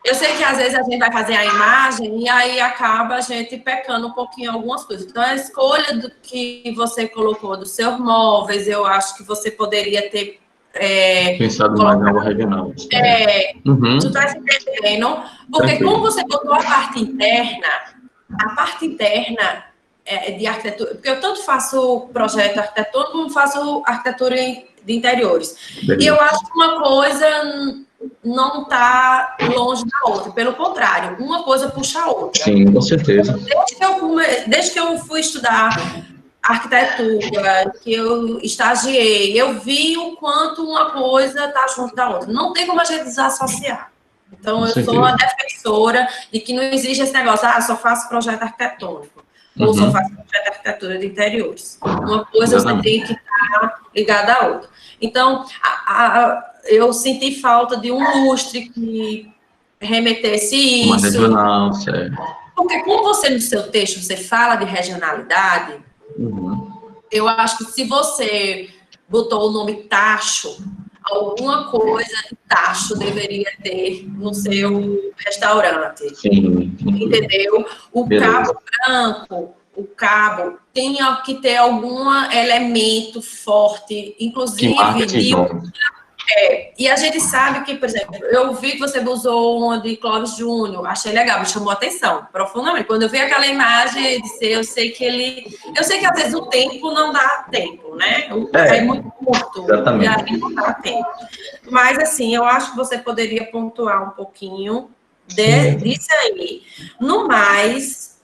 Speaker 3: Eu sei que às vezes a gente vai fazer a imagem e aí acaba a gente pecando um pouquinho em algumas coisas. Então, a escolha do que você colocou dos seus móveis, eu acho que você poderia ter...
Speaker 2: pensado mais na regional.
Speaker 3: Tu está se entendendo? Porque como você botou a parte interna de arquitetura, porque eu tanto faço projeto arquitetônico como faço arquitetura de interiores. E eu acho que uma coisa não está longe da outra, pelo contrário, uma coisa puxa a outra.
Speaker 2: Sim, com certeza.
Speaker 3: Desde que eu fui estudar arquitetura, que eu estagiei, eu vi o quanto uma coisa está junto da outra. Não tem como a gente desassociar. Então, eu sou uma defensora de que não existe esse negócio, só faço projeto arquitetônico, ou só faço projeto de arquitetura de interiores. Uma coisa você tem que estar ligada à outra. Então, eu senti falta de um lustre que remetesse isso.
Speaker 2: Uma regional, certo.
Speaker 3: Porque como você, no seu texto, você fala de regionalidade, eu acho que se você botou o nome tacho, alguma coisa de tacho deveria ter no seu restaurante.
Speaker 2: Sim.
Speaker 3: Entendeu? O cabo branco, o cabo, tem que ter algum elemento forte, inclusive e a gente sabe que, por exemplo, eu vi que você usou uma de Clóvis Júnior, achei legal, me chamou a atenção profundamente. Quando eu vi aquela imagem, eu sei que às vezes o tempo não dá tempo, né? É muito curto,
Speaker 2: exatamente.
Speaker 3: E aí não dá tempo. Mas, assim, eu acho que você poderia pontuar um pouquinho disso aí. No mais,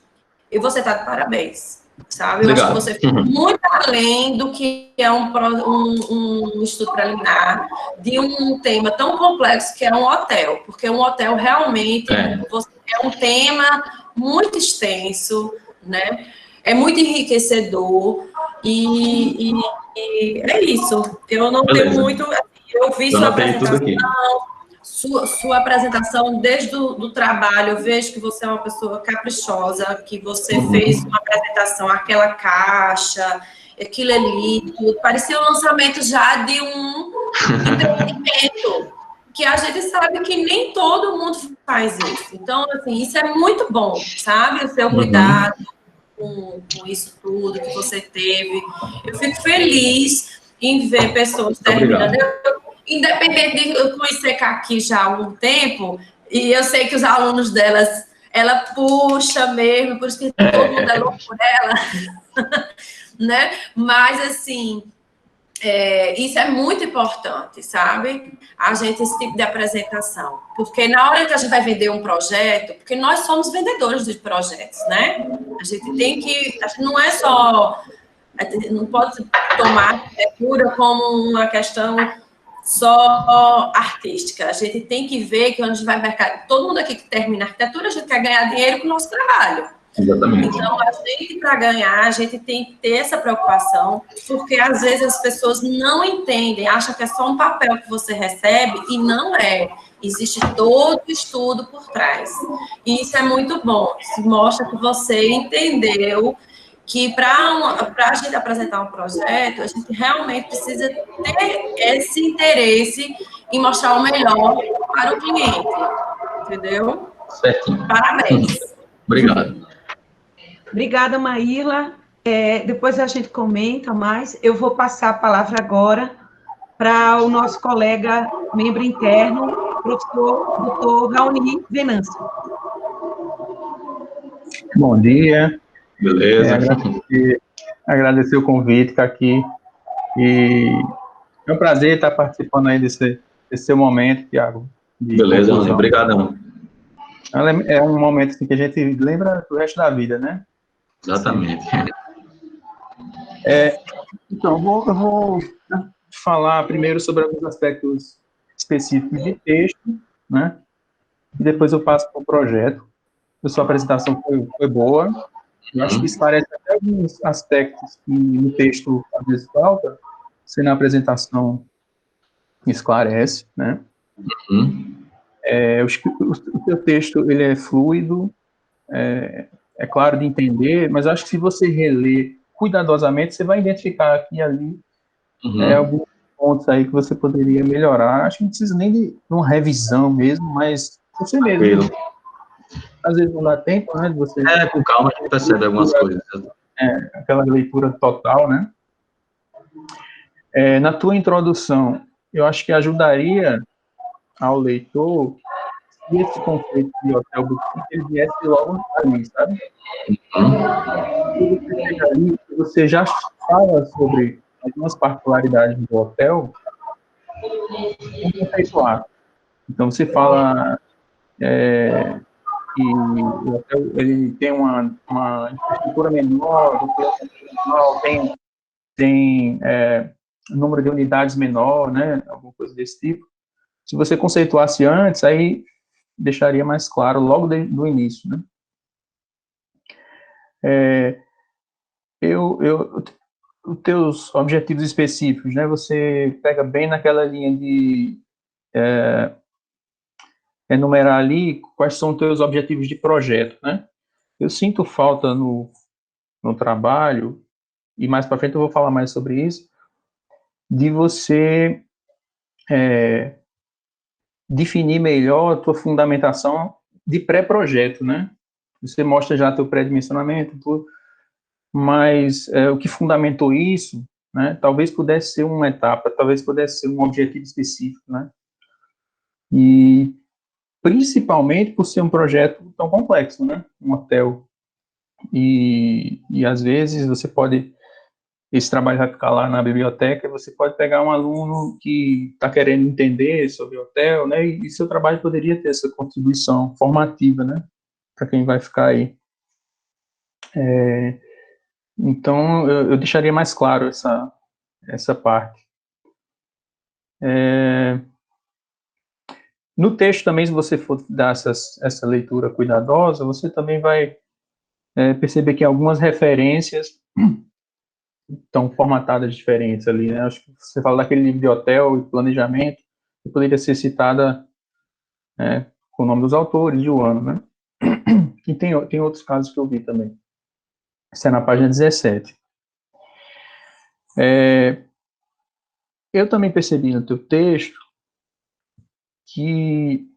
Speaker 3: e você está de parabéns. Sabe? Eu acho que você foi muito além do que é um estudo preliminar de um tema tão complexo que é um hotel, porque um hotel realmente é um tema muito extenso, né? É muito enriquecedor e é isso. Eu não tenho muito... Eu vi sua apresentação desde o trabalho, eu vejo que você é uma pessoa caprichosa, que você fez uma apresentação, aquela caixa, aquilo ali, tudo. Parecia o lançamento já de um empreendimento, que a gente sabe que nem todo mundo faz isso. Então, assim, isso é muito bom, sabe? O seu cuidado com isso tudo que você teve. Eu fico feliz em ver pessoas terminando. Independente de eu conhecer aqui já há algum tempo, e eu sei que os alunos delas, ela puxa mesmo, por isso que todo mundo é louco por ela, né? Mas, assim, isso é muito importante, sabe? Esse tipo de apresentação. Porque na hora que a gente vai vender um projeto, porque nós somos vendedores de projetos, né? A gente tem que... A gente não é só... A gente não pode tomar a arquitetura como uma questão só artística. A gente tem que ver que quando a gente vai mercar, todo mundo aqui que termina arquitetura, a gente quer ganhar dinheiro com o nosso trabalho.
Speaker 2: Exatamente.
Speaker 3: Então, a gente, para ganhar, a gente tem que ter essa preocupação, porque às vezes as pessoas não entendem, acham que é só um papel que você recebe, e não é. Existe todo o estudo por trás. E isso é muito bom. Isso mostra que você entendeu que para a gente apresentar um projeto, a gente realmente precisa ter esse interesse em mostrar o melhor para o cliente, entendeu?
Speaker 2: Certinho.
Speaker 3: Parabéns.
Speaker 2: Obrigado.
Speaker 1: Obrigada, Maíla. depois a gente comenta mais. Eu vou passar a palavra agora para o nosso colega, membro interno, professor doutor Raoni Venâncio.
Speaker 4: Bom dia.
Speaker 2: Beleza.
Speaker 4: Agradecer o convite, estar aqui. E é um prazer estar participando aí desse seu momento, Tiago.
Speaker 2: Beleza, obrigadão.
Speaker 4: É um momento assim, que a gente lembra do resto da vida, né?
Speaker 2: Exatamente.
Speaker 4: Então, eu vou falar primeiro sobre alguns aspectos específicos de texto, né? E depois eu passo para o projeto. A sua apresentação foi boa. Eu acho que esclarece até alguns aspectos que no texto às vezes falta, se na apresentação esclarece, né? O seu texto, ele é fluido, é claro de entender, mas acho que se você reler cuidadosamente, você vai identificar aqui e ali alguns pontos aí que você poderia melhorar. Acho que não precisa nem de uma revisão mesmo, mas você mesmo. Às vezes não dá tempo, né, de você...
Speaker 2: com calma a gente percebe algumas coisas.
Speaker 4: Aquela leitura total, né? Na tua introdução, eu acho que ajudaria ao leitor se esse conceito de hotel boutique ele viesse logo ali, sabe? Quando você chega ali, você já fala sobre algumas particularidades do hotel, conceituar. Então, você fala que o hotel ele tem uma infraestrutura menor, tem número de unidades menor, né? Alguma coisa desse tipo. Se você conceituasse antes, aí deixaria mais claro logo do início, né? Os teus objetivos específicos, né? Você pega bem naquela linha de enumerar ali quais são os teus objetivos de projeto, né? Eu sinto falta no trabalho, e mais para frente eu vou falar mais sobre isso, de você definir melhor a tua fundamentação de pré-projeto, né? Você mostra já teu pré-dimensionamento, mas o que fundamentou isso, né? Talvez pudesse ser uma etapa, talvez pudesse ser um objetivo específico, né? E principalmente por ser um projeto tão complexo, né? Um hotel. E às vezes você pode, esse trabalho vai ficar lá na biblioteca, você pode pegar um aluno que está querendo entender sobre o hotel, né? E seu trabalho poderia ter essa contribuição formativa, né? Para quem vai ficar aí. Então, eu deixaria mais claro essa parte. No texto também, se você for dar essa leitura cuidadosa, você também vai perceber que algumas referências estão formatadas diferentes ali, né? Acho que você fala daquele livro de hotel e planejamento, que poderia ser citada com o nome dos autores e o ano, né? E tem outros casos que eu vi também. Isso é na página 17. Eu também percebi no teu texto que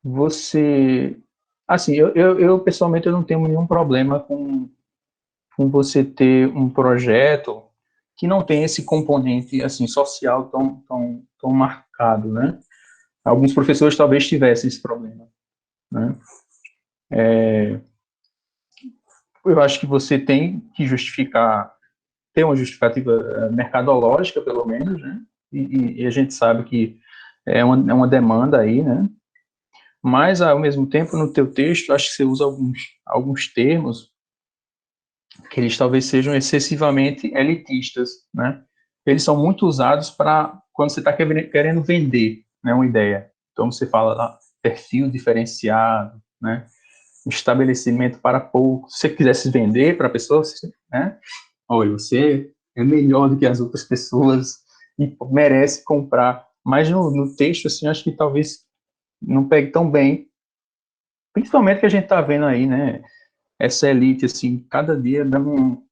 Speaker 4: você... Assim, eu pessoalmente eu não tenho nenhum problema com você ter um projeto que não tem esse componente assim social tão marcado, né? Alguns professores talvez tivessem esse problema, né? Eu acho que você tem que ter uma justificativa mercadológica, pelo menos, né? E a gente sabe que é uma demanda aí, né? Mas, ao mesmo tempo, no teu texto, acho que você usa alguns termos que eles talvez sejam excessivamente elitistas, né? Eles são muito usados para quando você está querendo vender, né, uma ideia. Então, você fala lá, perfil diferenciado, né? Estabelecimento para poucos. Se você quisesse vender para a pessoa, né? Olha, você é melhor do que as outras pessoas e merece comprar. Mas no texto, assim, acho que talvez não pegue tão bem. Principalmente que a gente está vendo aí, né? Essa elite, assim, cada dia dando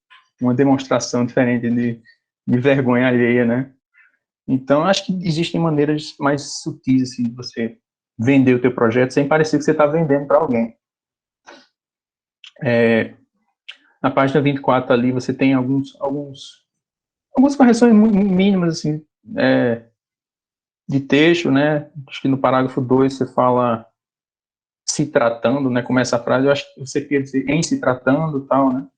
Speaker 4: uma demonstração diferente de vergonha alheia, né? Então, acho que existem maneiras mais sutis, assim, de você vender o teu projeto sem parecer que você está vendendo para alguém. Na página 24 ali você tem algumas correções mínimas, assim, de texto, né? Acho que no parágrafo 2 você fala se tratando, né? Começa a frase, eu acho que você quer dizer em se tratando, tal, né?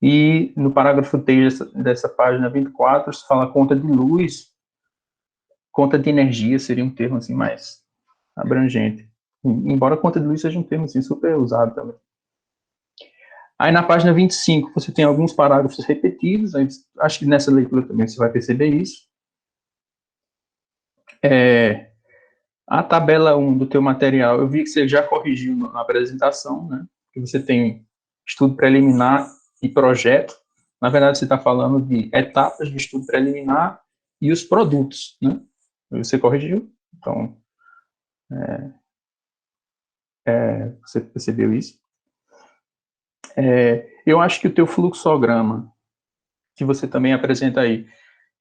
Speaker 4: E no parágrafo 3 dessa página 24, você fala conta de luz, conta de energia seria um termo, assim, mais abrangente. Embora conta de luz seja um termo, assim, super usado também. Aí na página 25 você tem alguns parágrafos repetidos, acho que nessa leitura também você vai perceber isso. A tabela 1 do teu material, eu vi que você já corrigiu na apresentação, né? Que você tem estudo preliminar e projeto. Na verdade, você está falando de etapas de estudo preliminar e os produtos, né? Você corrigiu, então você percebeu isso. Eu acho que o teu fluxograma, que você também apresenta aí,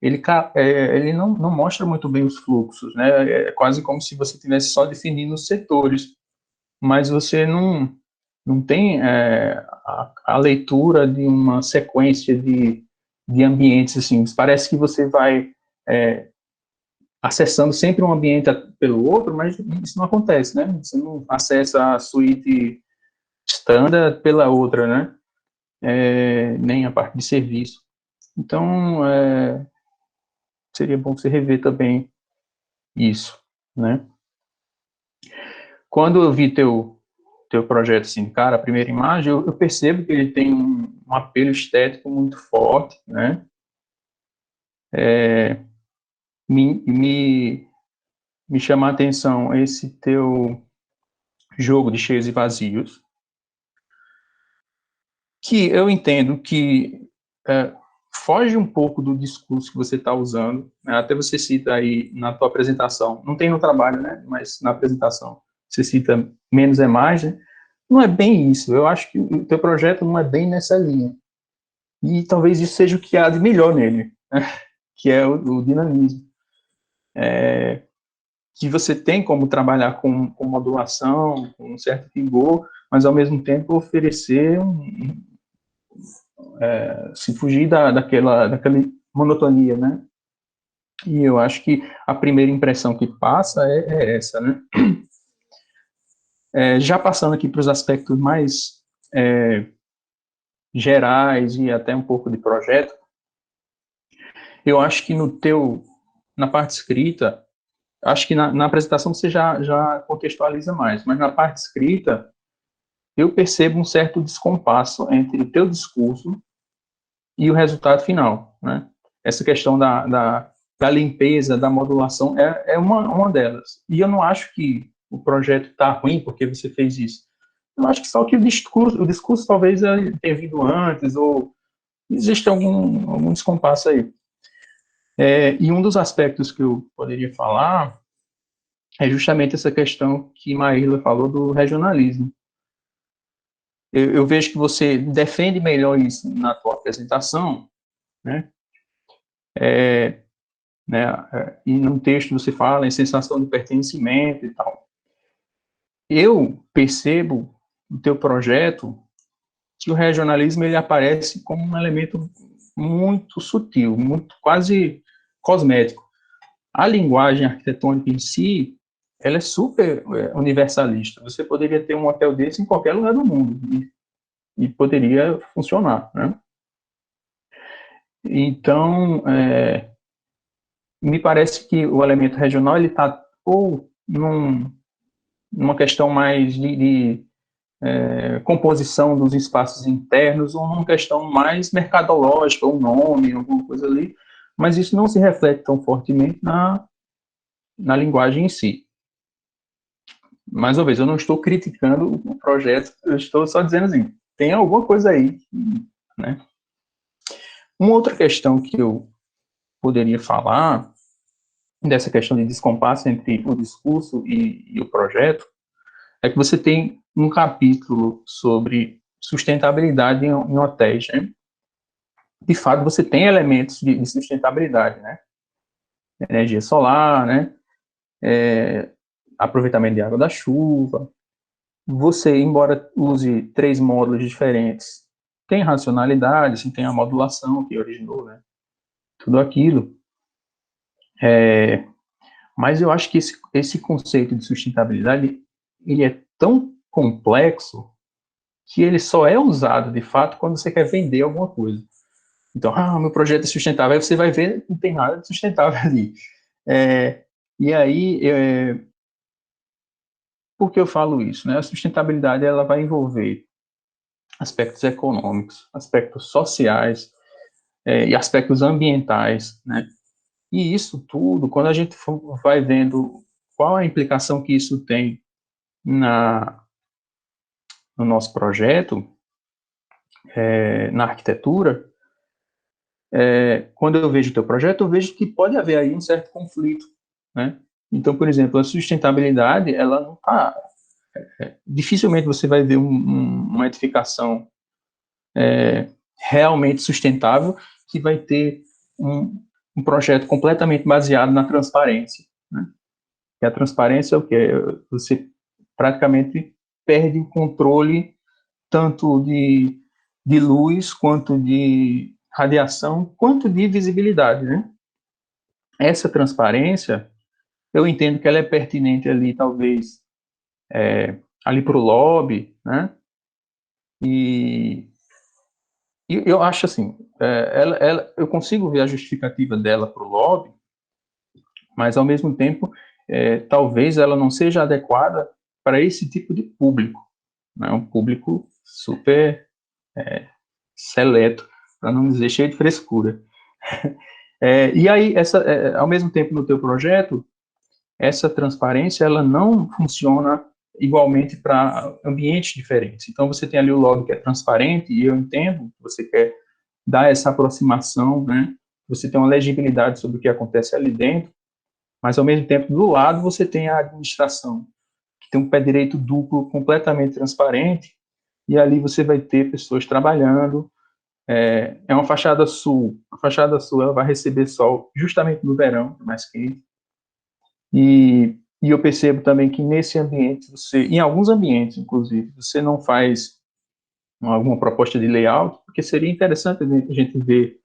Speaker 4: ele não mostra muito bem os fluxos, né? É quase como se você estivesse só definindo os setores, mas você não tem a leitura de uma sequência de ambientes, assim. Parece que você vai acessando sempre um ambiente pelo outro, mas isso não acontece, né? Você não acessa a suíte standard pela outra, né? Nem a parte de serviço. Então, seria bom você rever também isso, né? Quando eu vi teu projeto, assim, cara, a primeira imagem, eu percebo que ele tem um apelo estético muito forte, né? Me chama a atenção esse teu jogo de cheios e vazios, que eu entendo que foge um pouco do discurso que você está usando, né? Até você cita aí na tua apresentação, não tem no trabalho, né? Mas na apresentação, você cita menos é mais, né? Não é bem isso, eu acho que o teu projeto não é bem nessa linha. E talvez isso seja o que há de melhor nele, né? Que é o dinamismo. Que você tem como trabalhar com modulação, com um certo vigor, mas ao mesmo tempo oferecer se fugir daquela monotonia, né? E eu acho que a primeira impressão que passa é essa, né? Já passando aqui para os aspectos mais gerais e até um pouco de projeto, eu acho que na parte escrita, acho que na apresentação você já contextualiza mais, mas na parte escrita, eu percebo um certo descompasso entre o teu discurso e o resultado final, né? Essa questão da limpeza, da modulação, é uma delas. E eu não acho que o projeto está ruim porque você fez isso. Eu acho que só que o discurso talvez tenha vindo antes, ou existe algum descompasso aí. E um dos aspectos que eu poderia falar é justamente essa questão que Maíla falou do regionalismo. Eu vejo que você defende melhor isso na tua apresentação, né? E no texto você fala em sensação de pertencimento e tal. Eu percebo no teu projeto que o regionalismo ele aparece como um elemento muito sutil, muito quase cosmético. A linguagem arquitetônica em si, ela é super universalista. Você poderia ter um hotel desse em qualquer lugar do mundo e poderia funcionar, né? Então, me parece que o elemento regional ele está ou numa questão mais de composição dos espaços internos ou numa questão mais mercadológica, um nome, alguma coisa ali, mas isso não se reflete tão fortemente na linguagem em si. Mais uma vez, eu não estou criticando o projeto, eu estou só dizendo assim, tem alguma coisa aí, né? Uma outra questão que eu poderia falar, dessa questão de descompasso entre o discurso e o projeto, é que você tem um capítulo sobre sustentabilidade em hotéis, né? De fato, você tem elementos de sustentabilidade, né? Energia solar, né? Aproveitamento de água da chuva, você, embora use 3 módulos diferentes, tem racionalidade, assim, tem a modulação que originou, né, tudo aquilo. Mas eu acho que esse conceito de sustentabilidade, ele é tão complexo que ele só é usado, de fato, quando você quer vender alguma coisa. Então, meu projeto é sustentável. Aí você vai ver, não tem nada de sustentável ali. E aí, por que eu falo isso? Né? A sustentabilidade, ela vai envolver aspectos econômicos, aspectos sociais e aspectos ambientais, né? E isso tudo, quando a gente vai vendo qual a implicação que isso tem no nosso projeto, na arquitetura, quando eu vejo o teu projeto, eu vejo que pode haver aí um certo conflito, né? Então, por exemplo, a sustentabilidade, ela não está... dificilmente você vai ver uma edificação realmente sustentável que vai ter um projeto completamente baseado na transparência, né? E a transparência é o quê? Você praticamente perde o controle tanto de luz, quanto de radiação, quanto de visibilidade, né? Essa transparência, eu entendo que ela é pertinente ali, talvez, ali para o lobby, né? E eu acho assim, eu consigo ver a justificativa dela para o lobby, mas, ao mesmo tempo, talvez ela não seja adequada para esse tipo de público, né? Um público super seleto, para não dizer cheio de frescura. E aí, ao mesmo tempo, no teu projeto, essa transparência, ela não funciona igualmente para ambientes diferentes. Então, você tem ali o log que é transparente, e eu entendo que você quer dar essa aproximação, né? Você tem uma legibilidade sobre o que acontece ali dentro, mas, ao mesmo tempo, do lado, você tem a administração, que tem um pé direito duplo completamente transparente, e ali você vai ter pessoas trabalhando. É uma fachada sul. A fachada sul, ela vai receber sol justamente no verão, mais quente. E eu percebo também que nesse ambiente, em alguns ambientes, inclusive, você não faz alguma proposta de layout, porque seria interessante a gente ver,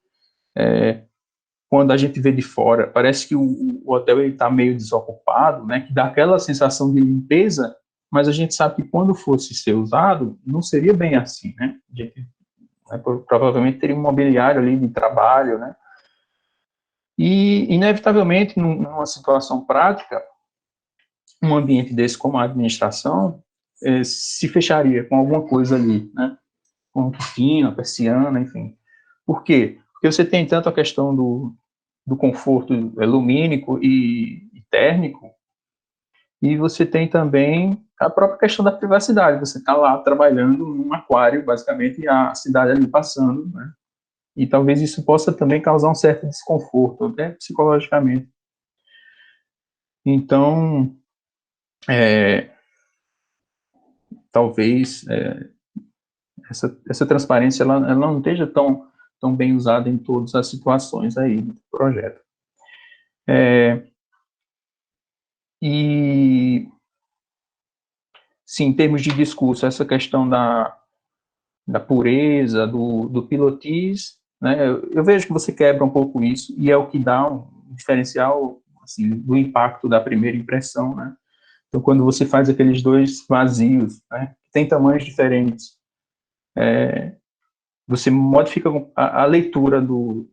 Speaker 4: quando a gente vê de fora, parece que o hotel está meio desocupado, né, que dá aquela sensação de limpeza, mas a gente sabe que quando fosse ser usado, não seria bem assim, né? A gente, provavelmente teria um mobiliário ali de trabalho, né? E, inevitavelmente, numa situação prática, um ambiente desse como a administração se fecharia com alguma coisa ali, né? Com cortina, persiana, enfim. Por quê? Porque você tem tanto a questão do conforto lumínico e térmico, e você tem também a própria questão da privacidade. Você está lá trabalhando num aquário, basicamente, e a cidade ali passando, né? E talvez isso possa também causar um certo desconforto, até psicologicamente. Então, talvez essa transparência ela não esteja tão bem usada em todas as situações aí do projeto. E, sim, em termos de discurso, essa questão da pureza, do pilotis, né, eu vejo que você quebra um pouco isso, e é o que dá um diferencial, assim, do impacto da primeira impressão, né? Então, quando você faz aqueles dois vazios, né, que tem tamanhos diferentes, você modifica a leitura do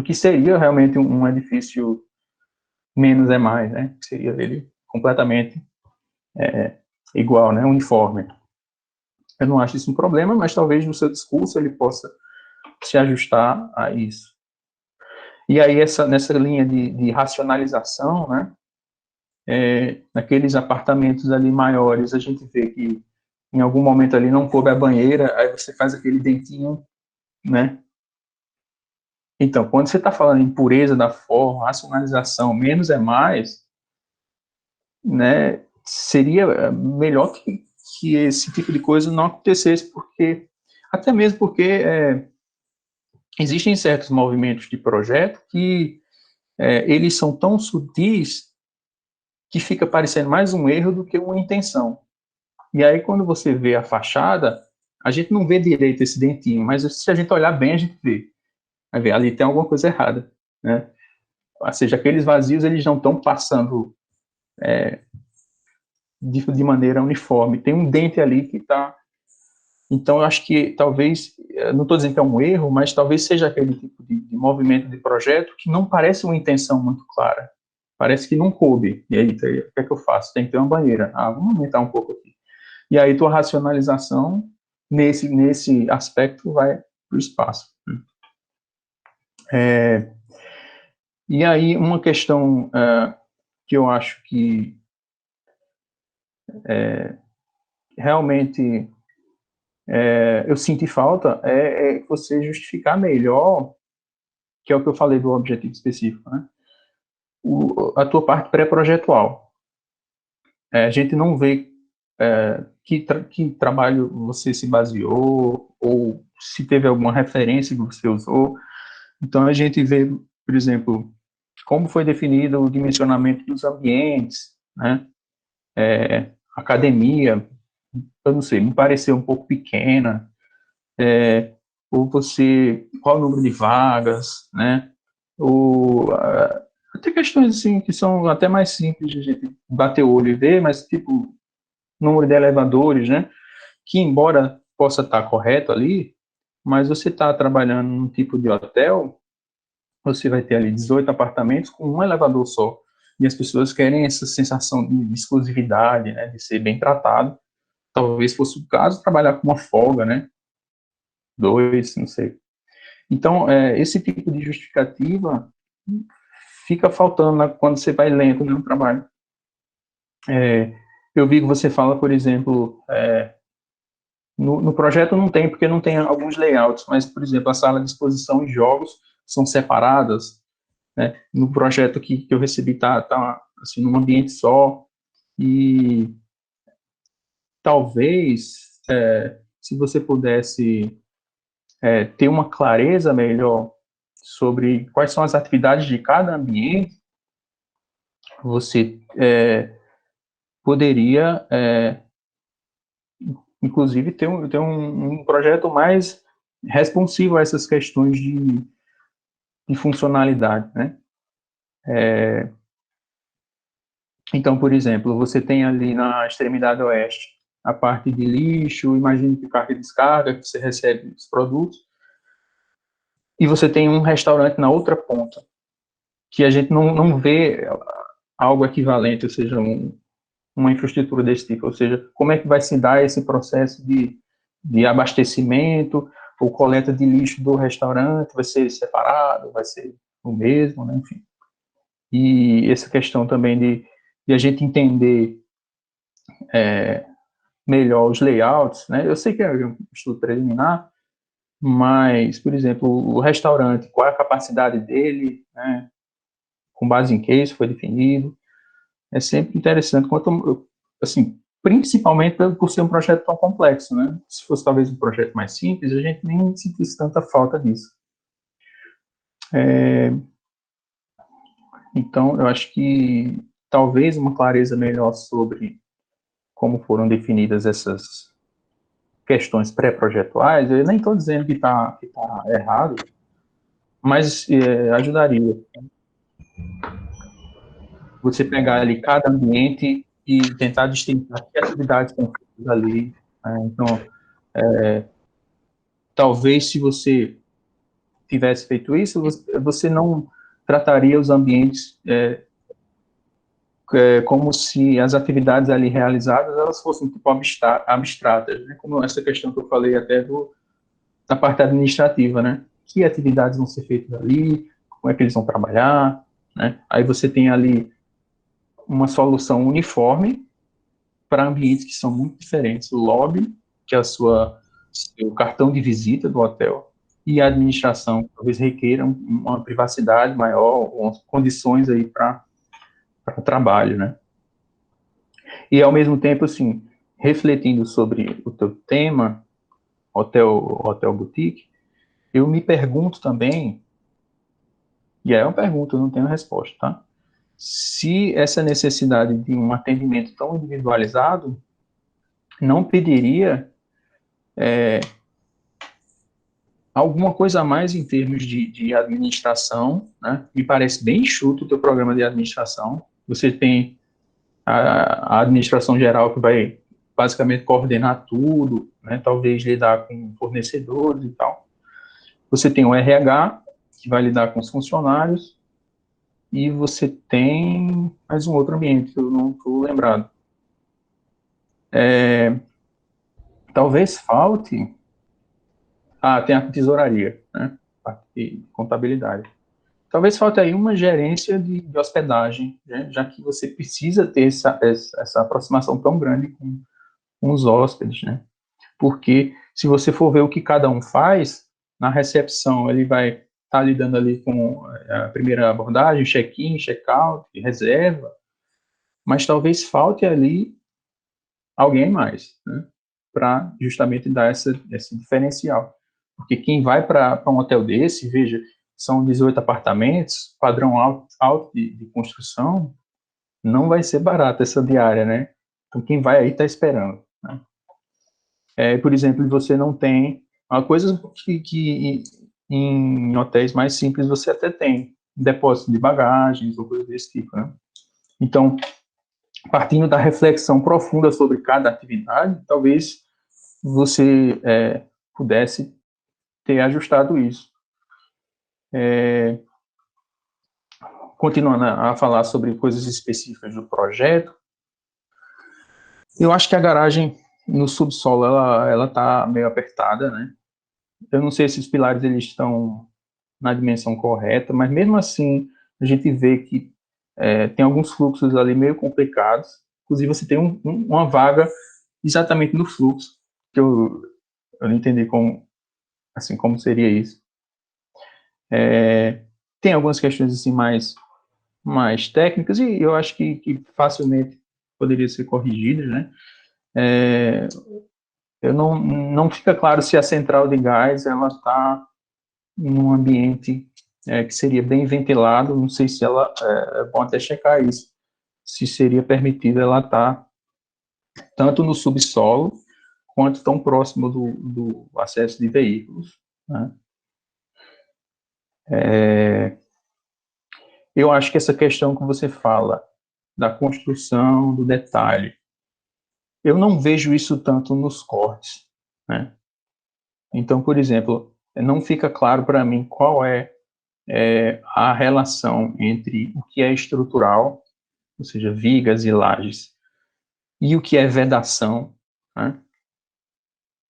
Speaker 4: que seria realmente um edifício menos é mais, né? Que seria ele completamente igual, né? Uniforme. Eu não acho isso um problema, mas talvez no seu discurso ele possa se ajustar a isso. E aí, nessa linha de racionalização, né? Naqueles apartamentos ali maiores, a gente vê que em algum momento ali não coube a banheira, aí você faz aquele dentinho, né? Então, quando você está falando em pureza da forma, racionalização, menos é mais, né? Seria melhor que esse tipo de coisa não acontecesse, até mesmo porque existem certos movimentos de projeto que eles são tão sutis que fica parecendo mais um erro do que uma intenção. E aí, quando você vê a fachada, a gente não vê direito esse dentinho, mas se a gente olhar bem, a gente vê. Vai ver, ali tem alguma coisa errada, né? Ou seja, aqueles vazios, eles não estão passando de maneira uniforme. Tem um dente ali que está... Então, eu acho que talvez, não estou dizendo que é um erro, mas talvez seja aquele tipo de movimento de projeto que não parece uma intenção muito clara. Parece que não coube. E aí, o que é que eu faço? Tem que ter uma banheira. Vamos aumentar um pouco aqui. E aí, tua racionalização, nesse aspecto, vai para o espaço. E aí, uma questão que eu acho que realmente eu senti falta é você justificar melhor, que é o que eu falei do objetivo específico, né? A tua parte pré-projetual. A gente não vê que trabalho você se baseou, ou se teve alguma referência que você usou. Então, a gente vê, por exemplo, como foi definido o dimensionamento dos ambientes, né? Academia, eu não sei, me pareceu um pouco pequena, ou qual o número de vagas, né? Ou até questões assim que são até mais simples de a gente bater o olho e ver, mas tipo número de elevadores, né? Que embora possa estar correto ali, mas você está trabalhando num tipo de hotel, você vai ter ali 18 apartamentos com um elevador só. E as pessoas querem essa sensação de exclusividade, né? De ser bem tratado. Talvez fosse o caso trabalhar com uma folga, né? 2, não sei. Então, esse tipo de justificativa fica faltando quando você vai lento no trabalho. Eu vi que você fala, por exemplo, no projeto não tem, porque não tem alguns layouts, mas, por exemplo, a sala de exposição e jogos são separadas, né? No projeto que eu recebi tá assim, num ambiente só, e talvez, se você pudesse ter uma clareza melhor sobre quais são as atividades de cada ambiente, você poderia, inclusive, ter um projeto mais responsivo a essas questões de funcionalidade, né? Então, por exemplo, você tem ali na extremidade oeste a parte de lixo, imagine que carga e descarga, que você recebe os produtos, e você tem um restaurante na outra ponta, que a gente não vê algo equivalente, ou seja, uma infraestrutura desse tipo, ou seja, como é que vai se dar esse processo de abastecimento ou coleta de lixo do restaurante, vai ser separado, vai ser o mesmo, né? Enfim. E essa questão também de a gente entender melhor os layouts, né? Eu sei que é um estudo preliminar, mas, por exemplo, o restaurante, qual é a capacidade dele, né? Com base em que isso foi definido, é sempre interessante, assim, principalmente por ser um projeto tão complexo, né? Se fosse talvez um projeto mais simples, a gente nem sentisse tanta falta disso. Então, eu acho que talvez uma clareza melhor sobre como foram definidas essas questões pré-projetuais, eu nem estou dizendo que tá errado, mas ajudaria você pegar ali cada ambiente e tentar distinguir que atividades são feitas ali. Então, talvez se você tivesse feito isso, você não trataria os ambientes como se as atividades ali realizadas elas fossem tipo abstratas, né? Como essa questão que eu falei até da parte administrativa, né? Que atividades vão ser feitas ali, como é que eles vão trabalhar, né? Aí você tem ali uma solução uniforme para ambientes que são muito diferentes. O lobby, que é o cartão de visita do hotel, e a administração, talvez requeiram uma privacidade maior, umas condições aí para o trabalho, né? E, ao mesmo tempo, assim, refletindo sobre o teu tema, hotel boutique, eu me pergunto também, e é uma pergunta, eu não tenho resposta, tá? Se essa necessidade de um atendimento tão individualizado não pediria alguma coisa a mais em termos de administração, né? Me parece bem enxuto o teu programa de administração. Você tem a administração geral que vai basicamente coordenar tudo, né? Talvez lidar com fornecedores e tal. Você tem o RH, que vai lidar com os funcionários, e você tem mais um outro ambiente que eu não estou lembrado. Talvez falte... tem a tesouraria, né? Parte de contabilidade. Talvez falte aí uma gerência de hospedagem, né? Já que você precisa ter essa aproximação tão grande com os hóspedes, né? Porque se você for ver o que cada um faz, na recepção ele vai estar lidando ali com a primeira abordagem, check-in, check-out, reserva, mas talvez falte ali alguém mais, né? Para justamente dar esse diferencial. Porque quem vai para um hotel desse, veja, são 18 apartamentos, padrão alto de construção, não vai ser barato essa diária, né? Então, quem vai aí está esperando, né? Por exemplo, você não tem uma coisa que em hotéis mais simples você até tem, depósito de bagagens ou coisa desse tipo, né? Então, partindo da reflexão profunda sobre cada atividade, talvez você pudesse ter ajustado isso. Continuando a falar sobre coisas específicas do projeto, eu acho que a garagem no subsolo, ela tá meio apertada, né? Eu não sei se os pilares eles estão na dimensão correta, mas mesmo assim, a gente vê que tem alguns fluxos ali meio complicados. Inclusive, você tem uma vaga exatamente no fluxo, que eu não entendi como seria isso. Tem algumas questões assim mais técnicas e eu acho que facilmente poderia ser corrigidas, né? Eu não fica claro se a central de gás ela está em um ambiente que seria bem ventilado. Não sei se ela é bom até checar isso, se seria permitido ela estar tanto no subsolo quanto tão próximo do acesso de veículos, né? Eu acho que essa questão que você fala da construção, do detalhe, eu não vejo isso tanto nos cortes, né? Então, por exemplo, não fica claro para mim qual é a relação entre o que é estrutural, ou seja, vigas e lajes, e o que é vedação, né?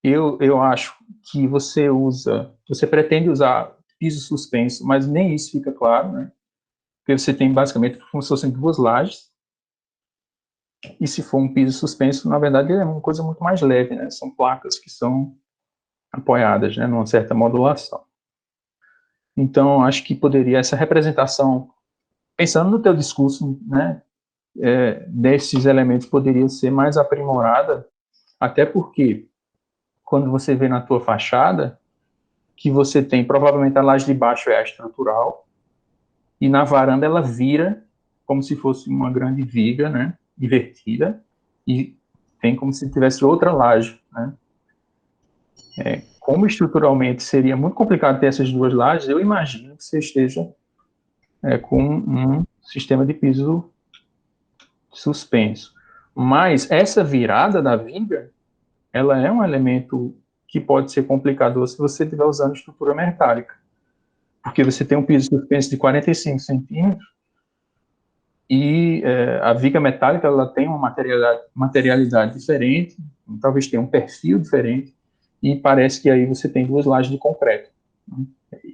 Speaker 4: Eu acho que você pretende usar piso suspenso, mas nem isso fica claro, né? Porque você tem basicamente como se fossem duas lajes, e se for um piso suspenso, na verdade é uma coisa muito mais leve, né? São placas que são apoiadas, né, numa certa modulação. Então, acho que poderia essa representação, pensando no teu discurso, né, desses elementos poderia ser mais aprimorada, até porque quando você vê na tua fachada que você tem provavelmente a laje de baixo é a estrutural e na varanda ela vira como se fosse uma grande viga, né, invertida, e tem como se tivesse outra laje, né? Como estruturalmente seria muito complicado ter essas duas lajes, eu imagino que você esteja com um sistema de piso suspenso. Mas essa virada da viga, ela é um elemento que pode ser complicador se você estiver usando estrutura metálica. Porque você tem um piso suspenso de 45 centímetros e a viga metálica ela tem uma materialidade diferente, talvez tenha um perfil diferente, e parece que aí você tem duas lajes de concreto.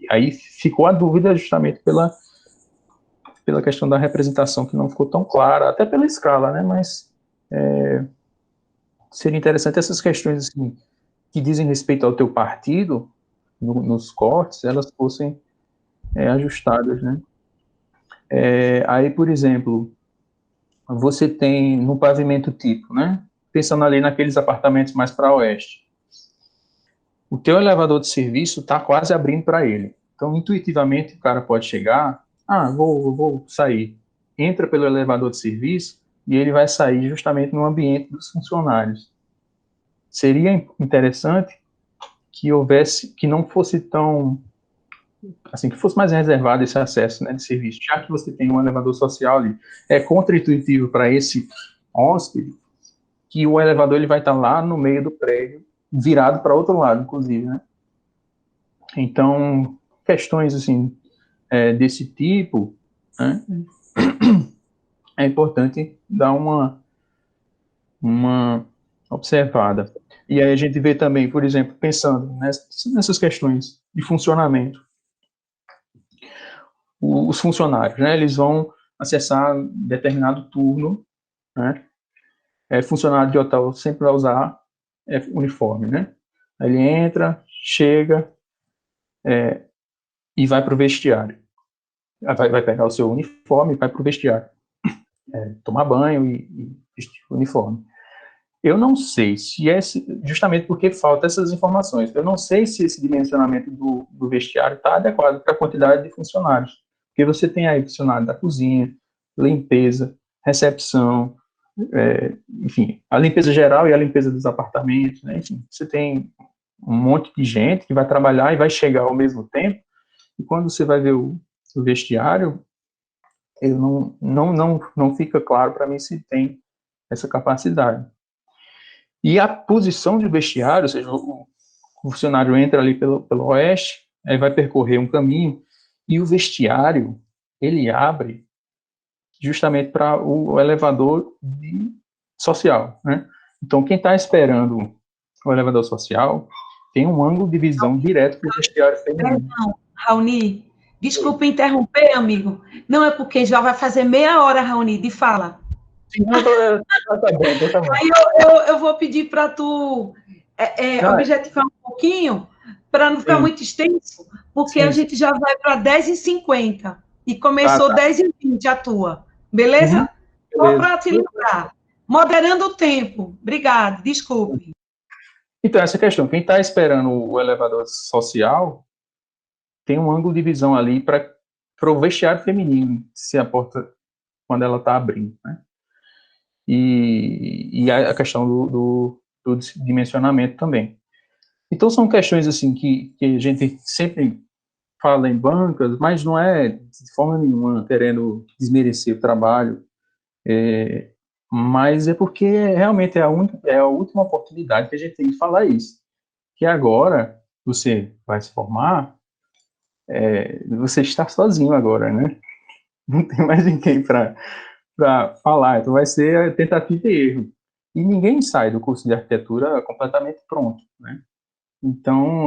Speaker 4: Aí ficou a dúvida justamente pela questão da representação que não ficou tão clara, até pela escala, né? Mas seria interessante essas questões assim, que dizem respeito ao teu partido, nos cortes, elas fossem ajustadas, né? Aí, por exemplo, você tem no pavimento tipo, né? Pensando ali naqueles apartamentos mais para oeste, o teu elevador de serviço está quase abrindo para ele. Então, intuitivamente, o cara pode chegar, vou sair. Entra pelo elevador de serviço e ele vai sair justamente no ambiente dos funcionários. seria interessante que houvesse, que não fosse tão, assim, que fosse mais reservado esse acesso, né, de serviço, já que você tem um elevador social ali, é contra-intuitivo para esse hóspede que o elevador ele vai estar lá no meio do prédio, virado para outro lado, inclusive, né? Então, questões, assim, desse tipo, né, é importante dar uma observada. E aí a gente vê também, por exemplo, pensando nessas questões de funcionamento, os funcionários, né, eles vão acessar determinado turno, né, funcionário de hotel sempre vai usar uniforme, né, ele entra, chega e vai para o vestiário, vai pegar o seu uniforme e vai para o vestiário, tomar banho e vestir o uniforme. Eu não sei se justamente porque faltam essas informações, eu não sei se esse dimensionamento do vestiário está adequado para a quantidade de funcionários, porque você tem aí funcionário da cozinha, limpeza, recepção, enfim, a limpeza geral e a limpeza dos apartamentos, né? Enfim, você tem um monte de gente que vai trabalhar e vai chegar ao mesmo tempo, e quando você vai ver o vestiário, não fica claro para mim se tem essa capacidade. E a posição de vestiário, ou seja, o funcionário entra ali pelo oeste, aí vai percorrer um caminho, e o vestiário, ele abre justamente para o elevador social, né? Então, quem está esperando o elevador social tem um ângulo de visão direto para o vestiário feminino.
Speaker 1: Não, Raoni, desculpa interromper, amigo. Não, é porque já vai fazer meia hora, Raoni, de fala.
Speaker 4: Tá bom.
Speaker 1: Aí eu vou pedir para tu objetivar um pouquinho, para não ficar muito extenso, porque a gente já vai para 10h50 e começou 10h20 a tua. Beleza? Só para te lembrar. Moderando o tempo. Obrigada, desculpe.
Speaker 4: Então, essa questão, quem está esperando o elevador social tem um ângulo de visão ali para o vestiário feminino, se a porta, quando ela está abrindo, né? E a questão do dimensionamento também. Então, são questões assim que a gente sempre fala em bancas, mas não é de forma nenhuma querendo desmerecer o trabalho, mas é porque realmente é a última oportunidade que a gente tem de falar isso. Que agora você vai se formar, você está sozinho agora, né? Não tem mais ninguém para falar, então vai ser tentativa e erro. E ninguém sai do curso de arquitetura completamente pronto, né? Então,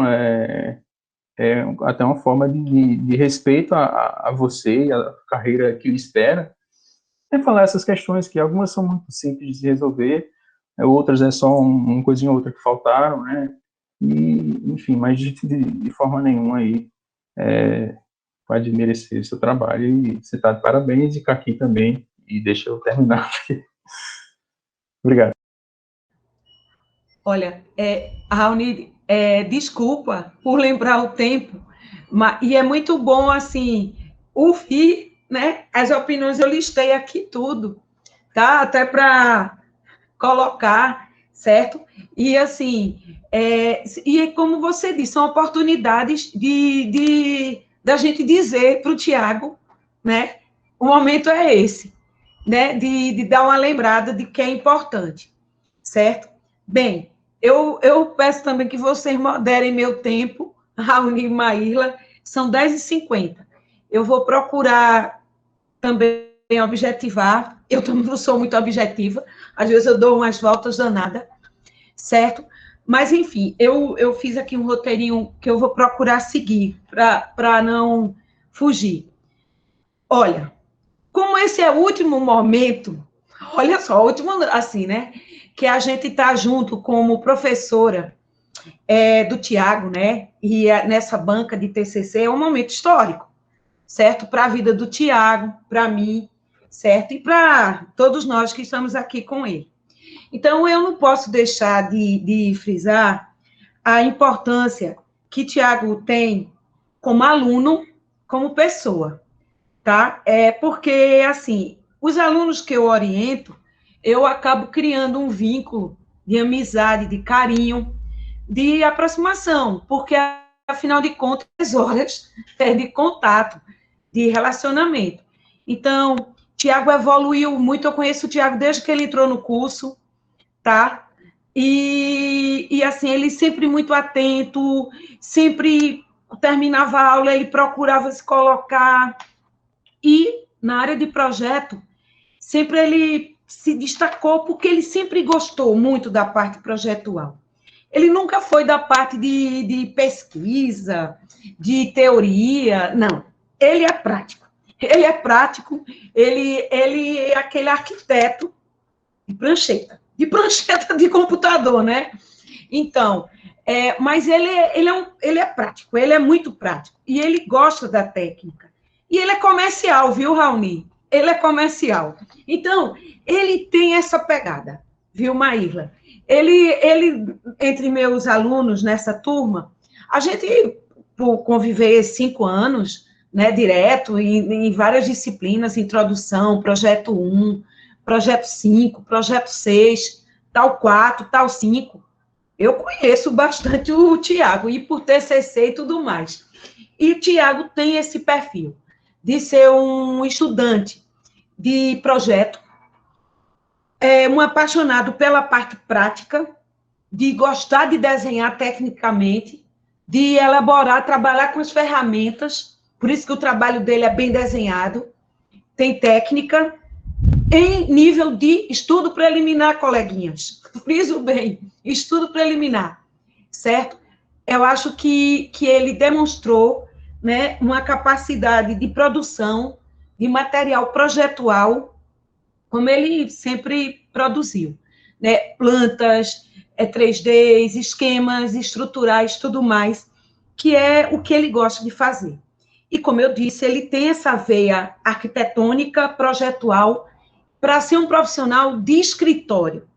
Speaker 4: até uma forma de respeito a você e a carreira que lhe espera, falar essas questões que algumas são muito simples de resolver, outras é só uma coisinha ou outra que faltaram, né? E, enfim, mas de forma nenhuma aí pode merecer o seu trabalho, e você está de parabéns, e Caqui também, e deixa eu terminar aqui. Obrigado.
Speaker 1: Olha, Raoni, desculpa por lembrar o tempo, e é muito bom, assim, ouvir, né, as opiniões, eu listei aqui tudo, tá? Até para colocar, certo? E, assim, e como você disse, são oportunidades da gente dizer para o Tiago, né, o momento é esse, né, de dar uma lembrada de que é importante, certo? Bem, eu peço também que vocês moderem meu tempo, Raoni e Maíla, são 10h50. Eu vou procurar também objetivar, eu também não sou muito objetiva, às vezes eu dou umas voltas danadas, certo? Mas, enfim, eu fiz aqui um roteirinho que eu vou procurar seguir, para não fugir. Olha, como esse é o último momento, olha só, o último, assim, né, que a gente está junto como professora do Tiago, né, e nessa banca de TCC, é um momento histórico, certo? Para a vida do Tiago, para mim, certo? E para todos nós que estamos aqui com ele. Então, eu não posso deixar de frisar a importância que Tiago tem como aluno, como pessoa, tá? Porque, assim, os alunos que eu oriento, eu acabo criando um vínculo, de amizade, de carinho, de aproximação, porque, afinal de contas, horas de contato, de relacionamento. Então, Tiago evoluiu muito, eu conheço o Tiago desde que ele entrou no curso, tá? E assim, ele sempre muito atento, sempre terminava a aula, ele procurava se colocar, e na área de projeto, sempre ele se destacou, porque ele sempre gostou muito da parte projetual. Ele nunca foi da parte de pesquisa, de teoria, não. Ele é prático. Ele é prático, ele é aquele arquiteto de prancheta de computador, né? Então, mas ele é prático, ele é muito prático, e ele gosta da técnica. E ele é comercial, viu, Raoni? Ele é comercial. Então, ele tem essa pegada, viu, Maíla? Ele, entre meus alunos nessa turma, a gente, por conviver 5 anos, né, direto, em várias disciplinas, introdução, projeto 1, projeto 5, projeto 6, tal 4, tal 5, eu conheço bastante o Tiago, e por TCC e tudo mais. E o Tiago tem esse perfil de ser um estudante de projeto, um apaixonado pela parte prática, de gostar de desenhar tecnicamente, de elaborar, trabalhar com as ferramentas, por isso que o trabalho dele é bem desenhado, tem técnica, em nível de estudo preliminar, coleguinhas. Friso bem, estudo preliminar, certo? Eu acho que ele demonstrou, né, uma capacidade de produção de material projetual, como ele sempre produziu, né? Plantas, 3Ds, esquemas estruturais, tudo mais, que é o que ele gosta de fazer. E, como eu disse, ele tem essa veia arquitetônica, projetual, para ser um profissional de escritório,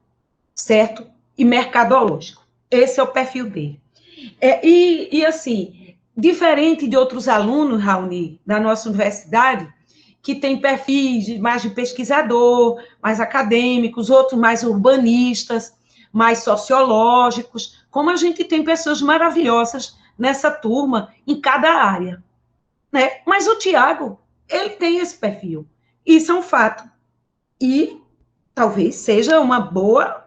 Speaker 1: certo? E mercadológico. Esse é o perfil dele. Assim, diferente de outros alunos, Raoni, da nossa universidade, que tem perfis mais de pesquisador, mais acadêmicos, outros mais urbanistas, mais sociológicos, como a gente tem pessoas maravilhosas nessa turma, em cada área, né? Mas o Tiago, ele tem esse perfil. Isso é um fato. E talvez seja uma boa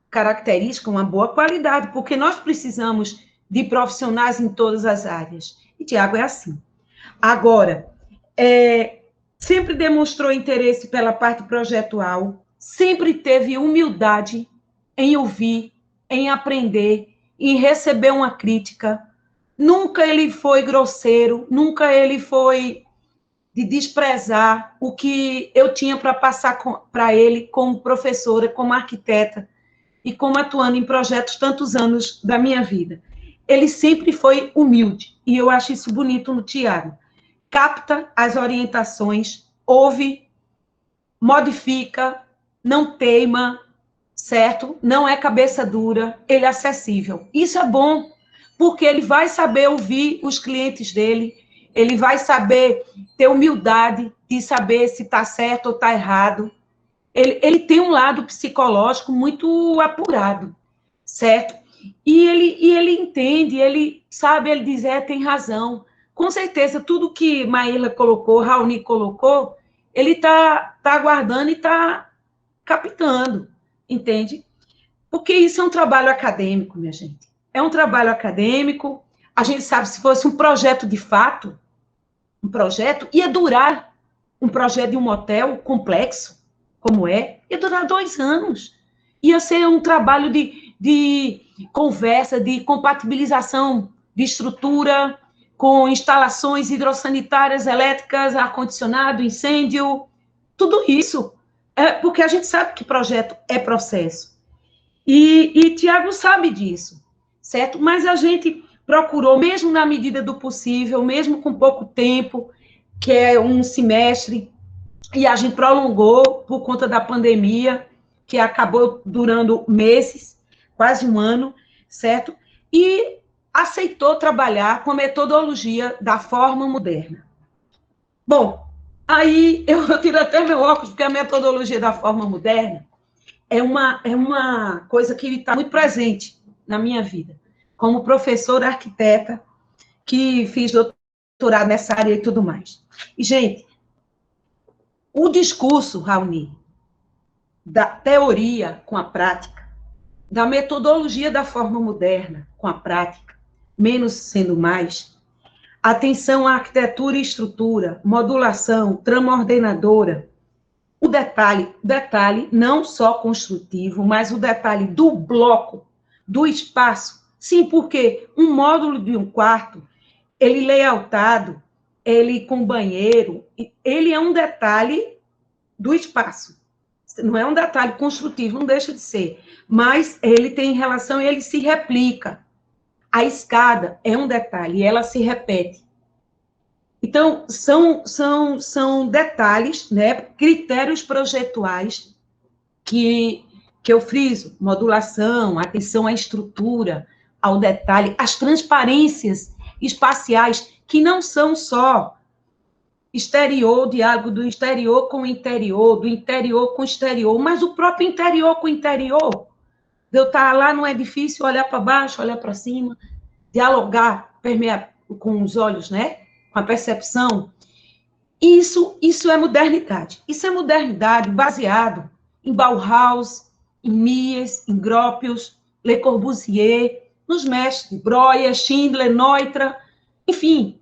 Speaker 1: característica, uma boa qualidade, porque nós precisamos de profissionais em todas as áreas. E Tiago é assim. Agora, sempre demonstrou interesse pela parte projetual, sempre teve humildade em ouvir, em aprender, em receber uma crítica. Nunca ele foi grosseiro, nunca ele foi de desprezar o que eu tinha para passar para ele como professora, como arquiteta, e como atuando em projetos tantos anos da minha vida. Ele sempre foi humilde, e eu acho isso bonito no Tiago. Capta as orientações, ouve, modifica, não teima, certo? Não é cabeça dura, ele é acessível. Isso é bom, porque ele vai saber ouvir os clientes dele, ele vai saber ter humildade de saber se está certo ou está errado. Ele tem um lado psicológico muito apurado, certo? E ele entende, ele sabe, ele diz, tem razão. Com certeza, tudo que Maíla colocou, Raoni colocou, ele está aguardando e está captando, entende? Porque isso é um trabalho acadêmico, minha gente. É um trabalho acadêmico. A gente sabe, se fosse um projeto de fato, um projeto, ia durar um projeto de um hotel complexo, como ia durar 2 anos. Ia ser um trabalho de conversa, de compatibilização de estrutura, com instalações hidrossanitárias, elétricas, ar-condicionado, incêndio, tudo isso. Porque a gente sabe que projeto é processo. E Tiago sabe disso, certo? Mas a gente procurou, mesmo na medida do possível, mesmo com pouco tempo, que é um semestre, e a gente prolongou por conta da pandemia, que acabou durando meses, quase 1 ano, certo? E aceitou trabalhar com a metodologia da forma moderna. Bom, aí eu tiro até meu óculos, porque a metodologia da forma moderna, é uma coisa que está muito presente na minha vida, como professora arquiteta, que fiz doutorado nessa área e tudo mais. E, gente, o discurso, Raoni, da teoria com a prática, da metodologia da forma moderna com a prática, menos sendo mais, atenção à arquitetura e estrutura, modulação, trama ordenadora, o detalhe não só construtivo, mas o detalhe do bloco, do espaço. Sim, porque um módulo de um quarto, ele layoutado, ele com banheiro, ele é um detalhe do espaço. Não é um detalhe construtivo, não deixa de ser. Mas ele tem relação e ele se replica. A escada é um detalhe, e ela se repete. Então, são detalhes, né, critérios projetuais que eu friso, modulação, atenção à estrutura, ao detalhe, as transparências espaciais, que não são só exterior, diálogo do exterior com o interior, do interior com o exterior, mas o próprio interior com o interior. De eu estar lá num edifício, olhar para baixo, olhar para cima, dialogar, permear com os olhos, né? Com a percepção. Isso é modernidade. Isso é modernidade baseado em Bauhaus, em Mies, em Gropius, Le Corbusier, nos mestres, Breuer, Schindler, Neutra, enfim,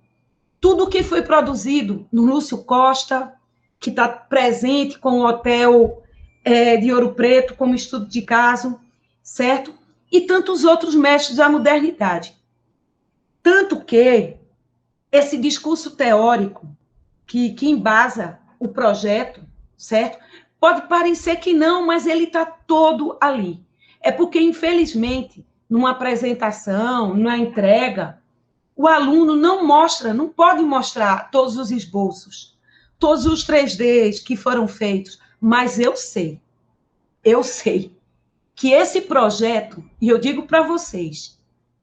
Speaker 1: tudo que foi produzido no Lúcio Costa, que está presente com o Hotel de Ouro Preto, como estudo de caso, certo? E tantos outros mestres da modernidade. Tanto que esse discurso teórico que embasa o projeto, certo? Pode parecer que não, mas ele está todo ali. É porque, infelizmente, numa apresentação, numa entrega, o aluno não pode mostrar todos os esboços, todos os 3Ds que foram feitos, mas eu sei que esse projeto, e eu digo para vocês,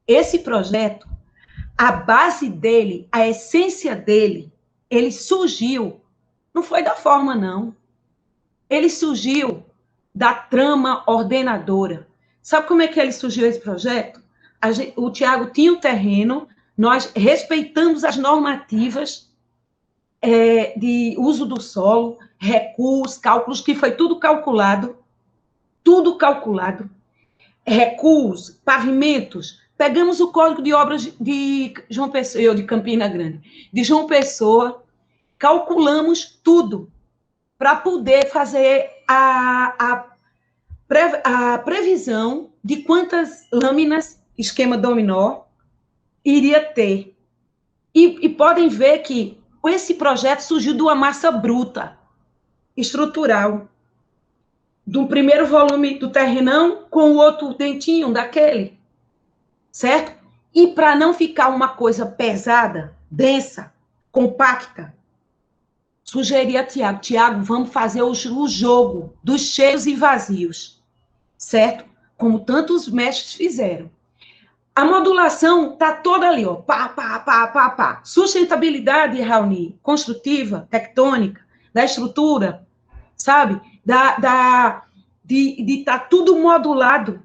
Speaker 1: esse projeto, a base dele, a essência dele, ele surgiu, não foi da forma, não. Ele surgiu da trama ordenadora. Sabe como é que ele surgiu, esse projeto? O Tiago tinha o terreno, nós respeitamos as normativas de uso do solo, recuos, cálculos, que foi tudo calculado, recuos, pavimentos. Pegamos o Código de Obras de João Pessoa, de Campina Grande, de João Pessoa, calculamos tudo para poder fazer a previsão de quantas lâminas, esquema dominó, iria ter. E podem ver que esse projeto surgiu de uma massa bruta, estrutural, do primeiro volume do terrenão com o outro dentinho daquele, certo? E para não ficar uma coisa pesada, densa, compacta, sugeri a Tiago, vamos fazer o jogo dos cheios e vazios, certo? Como tantos mestres fizeram. A modulação está toda ali, ó, pá, pá, pá, pá, pá. Sustentabilidade, Raoni, construtiva, tectônica, da estrutura, sabe? De estar tudo modulado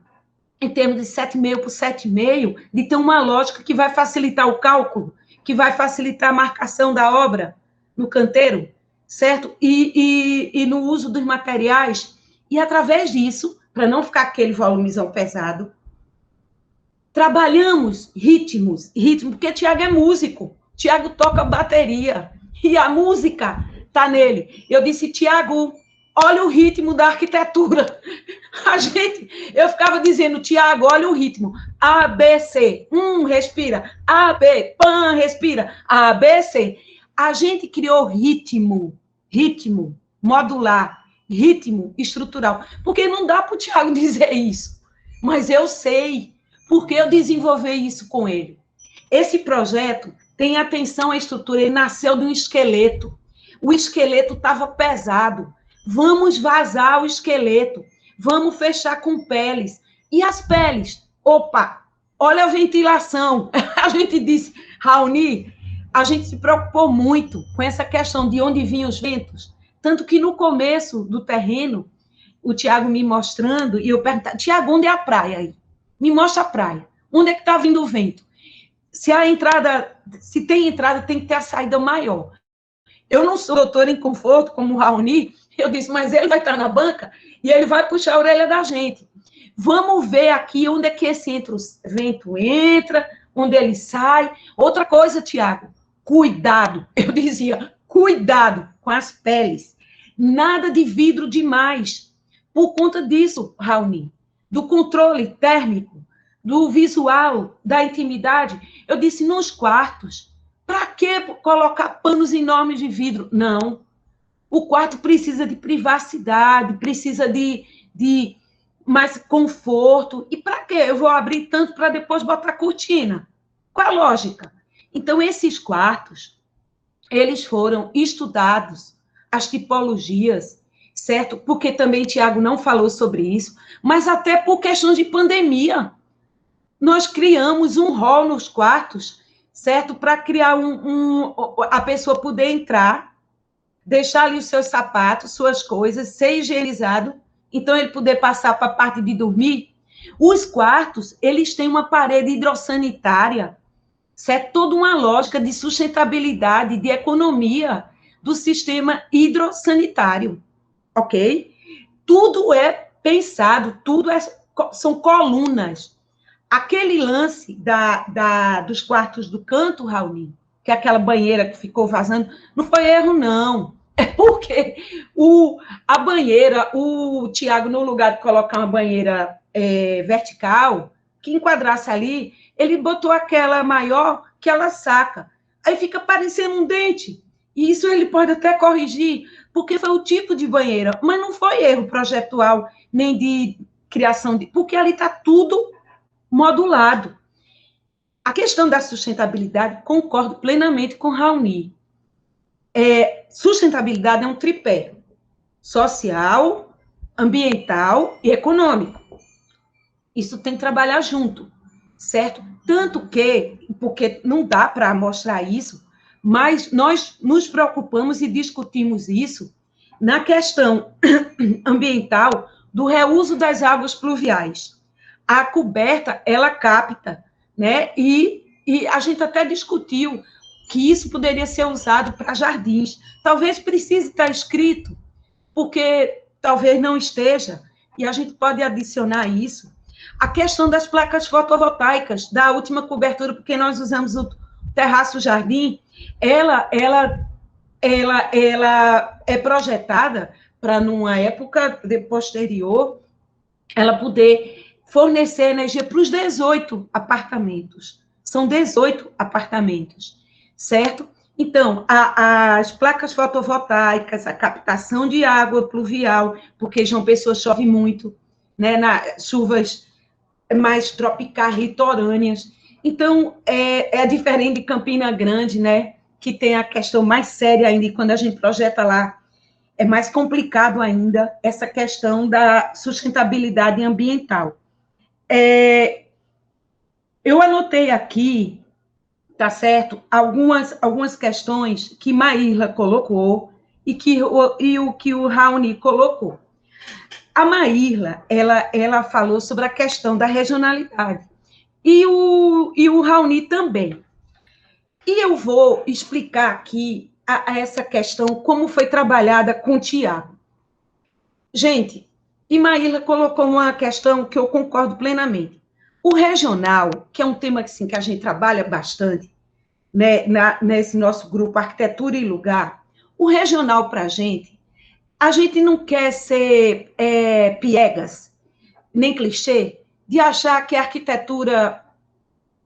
Speaker 1: em termos de 7,5 por 7,5, de ter uma lógica que vai facilitar o cálculo, que vai facilitar a marcação da obra no canteiro, certo? E no uso dos materiais. E, através disso, para não ficar aquele volumezão pesado, trabalhamos ritmo, porque Tiago é músico, Tiago toca bateria, e a música está nele. Eu disse, Tiago, olha o ritmo da arquitetura. Eu ficava dizendo, Tiago, olha o ritmo. A, B, C. Respira. A, B, pan, respira. A, B, C. A gente criou ritmo modular, ritmo estrutural. Porque não dá para o Tiago dizer isso. Mas eu sei, porque eu desenvolvi isso com ele. Esse projeto tem atenção à estrutura. Ele nasceu de um esqueleto. O esqueleto estava pesado. Vamos vazar o esqueleto, vamos fechar com peles. E as peles? Opa, olha a ventilação. A gente disse, Raoni, a gente se preocupou muito com essa questão de onde vinham os ventos, tanto que no começo do terreno, o Tiago me mostrando, e eu perguntava, Tiago, onde é a praia aí? Me mostra a praia. Onde é que está vindo o vento? Se tem entrada, tem que ter a saída maior. Eu não sou doutora em conforto, como o Raoni, eu disse, mas ele vai estar na banca e ele vai puxar a orelha da gente. Vamos ver aqui onde é que esse vento entra, onde ele sai. Outra coisa, Tiago, cuidado. Eu dizia, cuidado com as peles. Nada de vidro demais. Por conta disso, Raoni, do controle térmico, do visual, da intimidade. Eu disse, nos quartos, para que colocar panos enormes de vidro? Não. O quarto precisa de privacidade, precisa de mais conforto. E para quê? Eu vou abrir tanto para depois botar cortina. Qual a lógica? Então, esses quartos, eles foram estudados, as tipologias, certo? Porque também Tiago não falou sobre isso, mas até por questões de pandemia. Nós criamos um hall nos quartos, certo? Para criar a pessoa poder entrar, deixar ali os seus sapatos, suas coisas, ser higienizado, então ele poder passar para a parte de dormir. Os quartos, eles têm uma parede hidrossanitária, certo? Toda uma lógica de sustentabilidade, de economia do sistema hidrossanitário, ok? Tudo é pensado, são colunas. Aquele lance dos quartos do canto, Raoni, que é aquela banheira que ficou vazando, não foi erro, não. É porque a banheira, o Tiago, no lugar de colocar uma banheira vertical, que enquadrasse ali, ele botou aquela maior que ela saca. Aí fica parecendo um dente. E isso ele pode até corrigir, porque foi o tipo de banheira. Mas não foi erro projetual, nem de criação, porque ali está tudo modulado. A questão da sustentabilidade, concordo plenamente com Raoni. Sustentabilidade é um tripé: social, ambiental e econômico. Isso tem que trabalhar junto, certo? Tanto que, porque não dá para mostrar isso, mas nós nos preocupamos e discutimos isso na questão ambiental do reuso das águas pluviais. A coberta, ela capta, né? E a gente até discutiu que isso poderia ser usado para jardins. Talvez precise estar escrito, porque talvez não esteja, e a gente pode adicionar isso. A questão das placas fotovoltaicas, da última cobertura, porque nós usamos o terraço jardim, ela é projetada para, numa época posterior, ela poder fornecer energia para os 18 apartamentos. São 18 apartamentos, certo? Então, as placas fotovoltaicas, a captação de água pluvial, porque João Pessoa chove muito, né, chuvas mais tropicais, litorâneas. Então, é diferente de Campina Grande, né, que tem a questão mais séria ainda, e quando a gente projeta lá, é mais complicado ainda essa questão da sustentabilidade ambiental. Eu anotei aqui, tá certo, algumas questões que Maíla colocou e o que o Raoni colocou. A Maíla, ela falou sobre a questão da regionalidade, e o Raoni também. E eu vou explicar aqui essa questão, como foi trabalhada com o Tiago. Gente, e Maíla colocou uma questão que eu concordo plenamente. O regional, que é um tema assim, que a gente trabalha bastante, né, nesse nosso grupo Arquitetura e Lugar, o regional para a gente não quer ser piegas, nem clichê, de achar que a arquitetura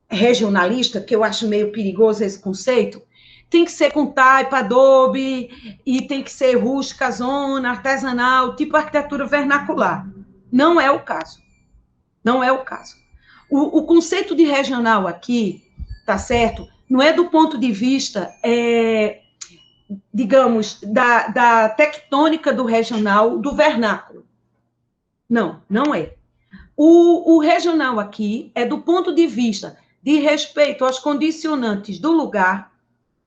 Speaker 1: regionalista, que eu acho meio perigoso esse conceito, tem que ser com taipa, adobe, e tem que ser rústica, zona, artesanal, tipo arquitetura vernacular. Não é o caso. Não é o caso. O conceito de regional aqui, tá certo? Não é do ponto de vista, digamos, da tectônica do regional, do vernáculo. Não, não é. O regional aqui é do ponto de vista de respeito aos condicionantes do lugar,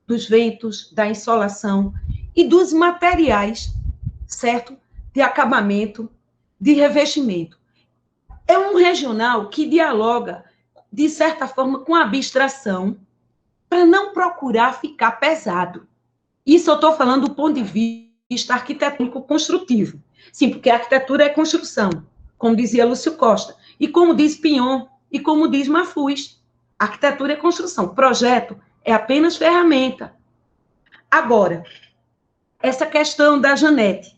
Speaker 1: dos ventos, da insolação e dos materiais, certo? De acabamento, de revestimento. É um regional que dialoga, de certa forma, com a abstração, para não procurar ficar pesado. Isso eu estou falando do ponto de vista arquitetônico construtivo. Sim, porque a arquitetura é construção, como dizia Lúcio Costa, e como diz Pion, e como diz Mafuz. Arquitetura é construção, projeto é apenas ferramenta. Agora, essa questão da Janete,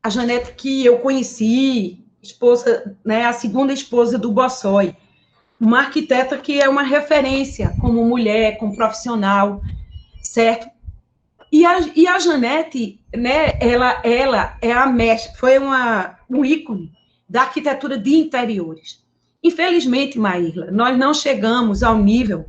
Speaker 1: a Janete que eu conheci, esposa, né, a segunda esposa do Bossói, uma arquiteta que é uma referência como mulher, como profissional, certo? E a Janete, né, ela é a mestre, foi um ícone da arquitetura de interiores. Infelizmente, Maíra, nós não chegamos ao nível,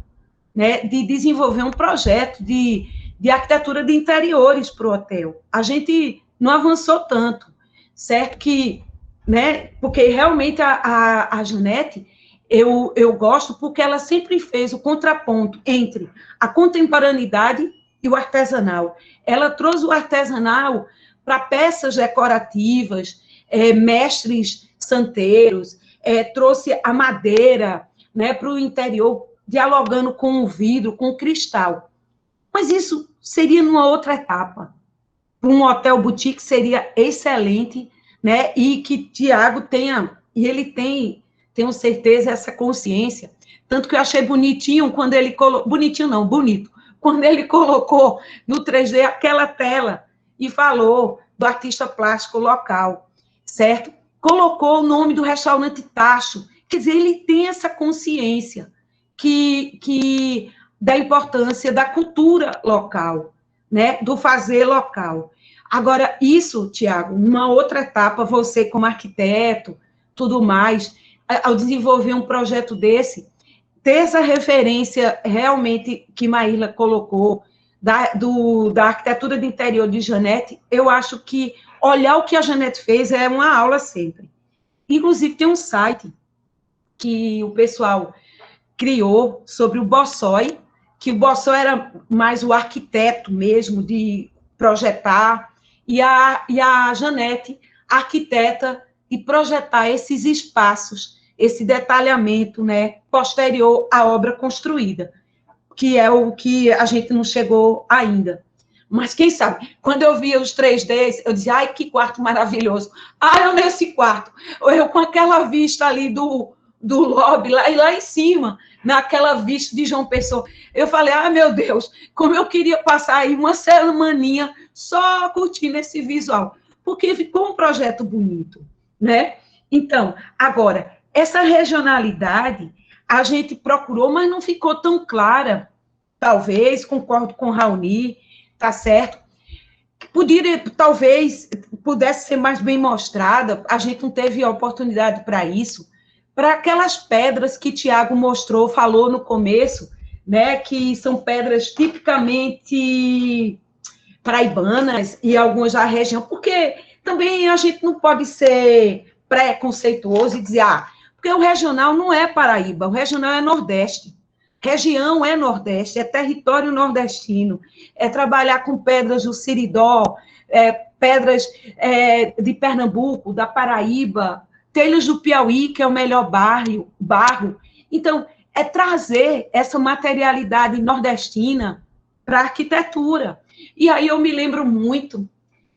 Speaker 1: né, de desenvolver um projeto de arquitetura de interiores para o hotel. A gente não avançou tanto, certo? Que, né, porque realmente a Janete, eu gosto porque ela sempre fez o contraponto entre a contemporaneidade e o artesanal. Ela trouxe o artesanal para peças decorativas, mestres santeiros, trouxe a madeira, né, para o interior, dialogando com o vidro, com o cristal. Mas isso seria numa outra etapa. Um hotel boutique seria excelente, né, e que Tiago tenha, e ele tem, tenho certeza, essa consciência. Tanto que eu achei bonitinho quando ele colocou, bonitinho não, bonito, quando ele colocou no 3D aquela tela e falou do artista plástico local, certo? Colocou o nome do restaurante Tacho. Quer dizer, ele tem essa consciência que da importância da cultura local, né? Do fazer local. Agora, isso, Tiago, uma outra etapa, você como arquiteto, tudo mais, ao desenvolver um projeto desse, ter essa referência realmente que Maíra colocou, da arquitetura de interior de Janete, eu acho que olhar o que a Janete fez é uma aula sempre. Inclusive, tem um site que o pessoal criou sobre o Bossói, que o Bossói era mais o arquiteto mesmo, de projetar, e a Janete, arquiteta, de projetar esses espaços, esse detalhamento, né, posterior à obra construída, que é o que a gente não chegou ainda. Mas quem sabe, quando eu via os 3Ds, eu dizia, ai, que quarto maravilhoso. Eu nesse quarto, eu com aquela vista ali do lobby, lá em cima, naquela vista de João Pessoa, eu falei, meu Deus, como eu queria passar aí uma semaninha só curtindo esse visual, porque ficou um projeto bonito, né? Então, agora, essa regionalidade, a gente procurou, mas não ficou tão clara, talvez, concordo com o Raoni, tá certo? Talvez, pudesse ser mais bem mostrada, a gente não teve oportunidade para isso, para aquelas pedras que Tiago mostrou, falou no começo, né, que são pedras tipicamente paraibanas e algumas da região, porque também a gente não pode ser preconceituoso e dizer, porque o regional não é Paraíba, o regional é Nordeste. Região é Nordeste, é território nordestino, é trabalhar com pedras do Siridó, pedras de Pernambuco, da Paraíba, telhas do Piauí, que é o melhor barro. Então, é trazer essa materialidade nordestina para a arquitetura. E aí eu me lembro muito,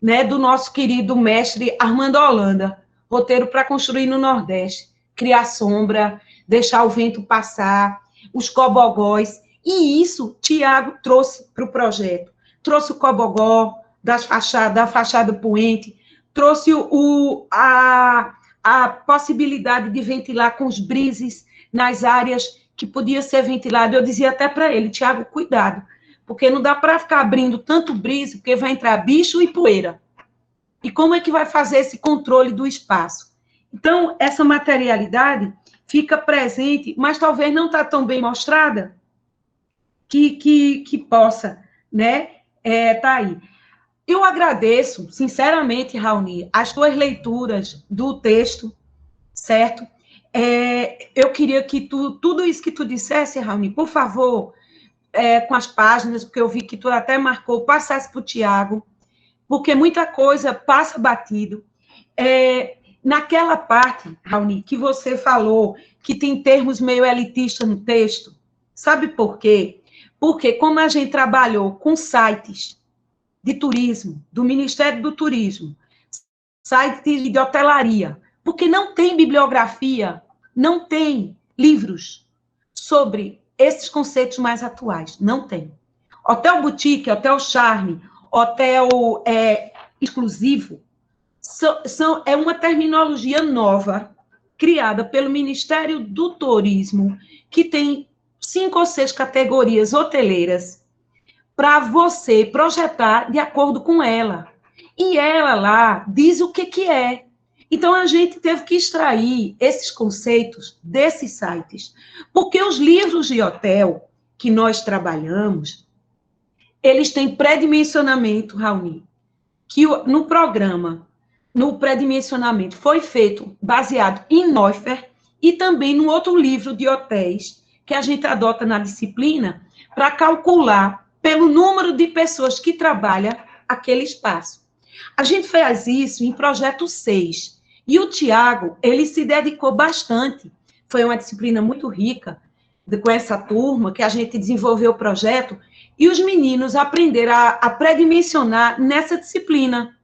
Speaker 1: né, do nosso querido mestre Armando Holanda, roteiro para construir no Nordeste, criar sombra, deixar o vento passar, os cobogós, e isso Tiago trouxe para o projeto. Trouxe o cobogó da fachada poente, trouxe a possibilidade de ventilar com os brises nas áreas que podia ser ventilado. Eu dizia até para ele, Tiago, cuidado, porque não dá para ficar abrindo tanto brise, porque vai entrar bicho e poeira. E como é que vai fazer esse controle do espaço? Então, essa materialidade fica presente, mas talvez não está tão bem mostrada que possa, né, tá aí. Eu agradeço, sinceramente, Raoni, as tuas leituras do texto, certo? Eu queria que tudo isso que tu dissesse, Raoni, por favor, com as páginas, porque eu vi que tu até marcou, passasse para o Tiago, porque muita coisa passa batido. naquela parte, Raoni, que você falou, que tem termos meio elitistas no texto, sabe por quê? Porque como a gente trabalhou com sites de turismo, do Ministério do Turismo, sites de hotelaria, porque não tem bibliografia, não tem livros sobre esses conceitos mais atuais, não tem. Hotel boutique, hotel charme, hotel exclusivo, é uma terminologia nova, criada pelo Ministério do Turismo, que tem 5 ou 6 categorias hoteleiras, para você projetar de acordo com ela. E ela lá diz o que é. Então, a gente teve que extrair esses conceitos desses sites, porque os livros de hotel que nós trabalhamos, eles têm pré-dimensionamento, Raoni, que no programa, no pré-dimensionamento, foi feito baseado em Neuffer e também no outro livro de hotéis que a gente adota na disciplina para calcular pelo número de pessoas que trabalham aquele espaço. A gente fez isso em projeto 6, e o Tiago, ele se dedicou bastante, foi uma disciplina muito rica, com essa turma, que a gente desenvolveu o projeto, e os meninos aprenderam a pré-dimensionar nessa disciplina.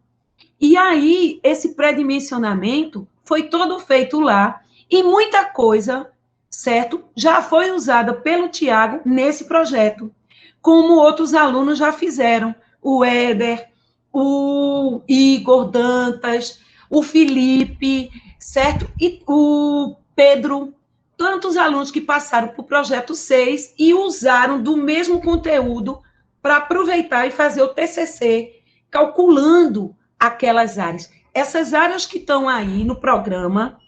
Speaker 1: E aí, esse pré-dimensionamento foi todo feito lá, e muita coisa, certo, já foi usada pelo Tiago nesse projeto, como outros alunos já fizeram, o Éder, o Igor Dantas, o Felipe, certo? E o Pedro, tantos alunos que passaram para o projeto 6 e usaram do mesmo conteúdo para aproveitar e fazer o TCC, calculando aquelas áreas. Essas áreas que estão aí no programa,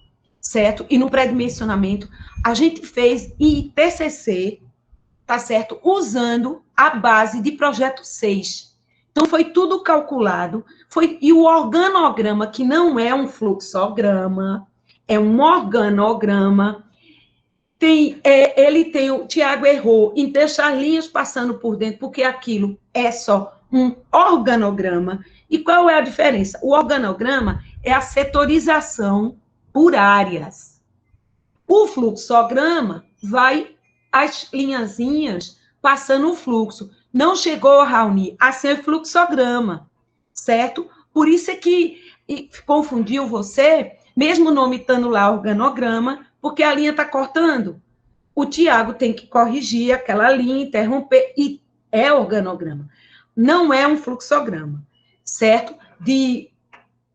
Speaker 1: certo? E no pré-dimensionamento, a gente fez em TCC, tá certo? Usando a base de projeto 6. Então, foi tudo calculado, e o organograma, que não é um fluxograma, é um organograma, o Tiago errou em deixar linhas passando por dentro, porque aquilo é só um organograma. E qual é a diferença? O organograma é a setorização por áreas. O fluxograma vai as linhazinhas passando o fluxo. Não chegou, Raoni, a ser fluxograma, certo? Por isso é que confundiu você, mesmo o nome estando lá organograma, porque a linha está cortando. O Tiago tem que corrigir aquela linha, interromper, e é organograma. Não é um fluxograma, certo? De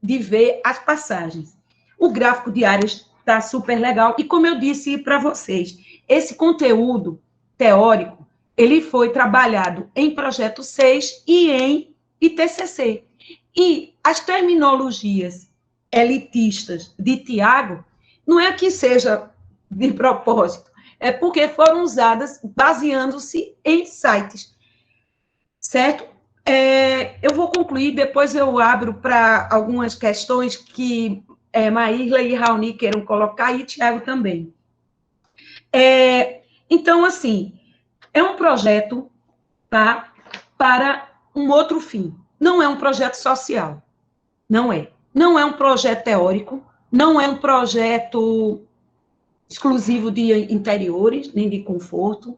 Speaker 1: ver as passagens. O gráfico de áreas está super legal, e como eu disse para vocês, esse conteúdo teórico, ele foi trabalhado em projeto 6 e em ITCC. E as terminologias elitistas de Tiago, não é que seja de propósito, é porque foram usadas baseando-se em sites, certo? Eu vou concluir, depois eu abro para algumas questões que Maíra e Raoni queiram colocar, e Tiago também. Então, assim, é um projeto, tá, para um outro fim. Não é um projeto social. Não é. Não é um projeto teórico, não é um projeto exclusivo de interiores, nem de conforto,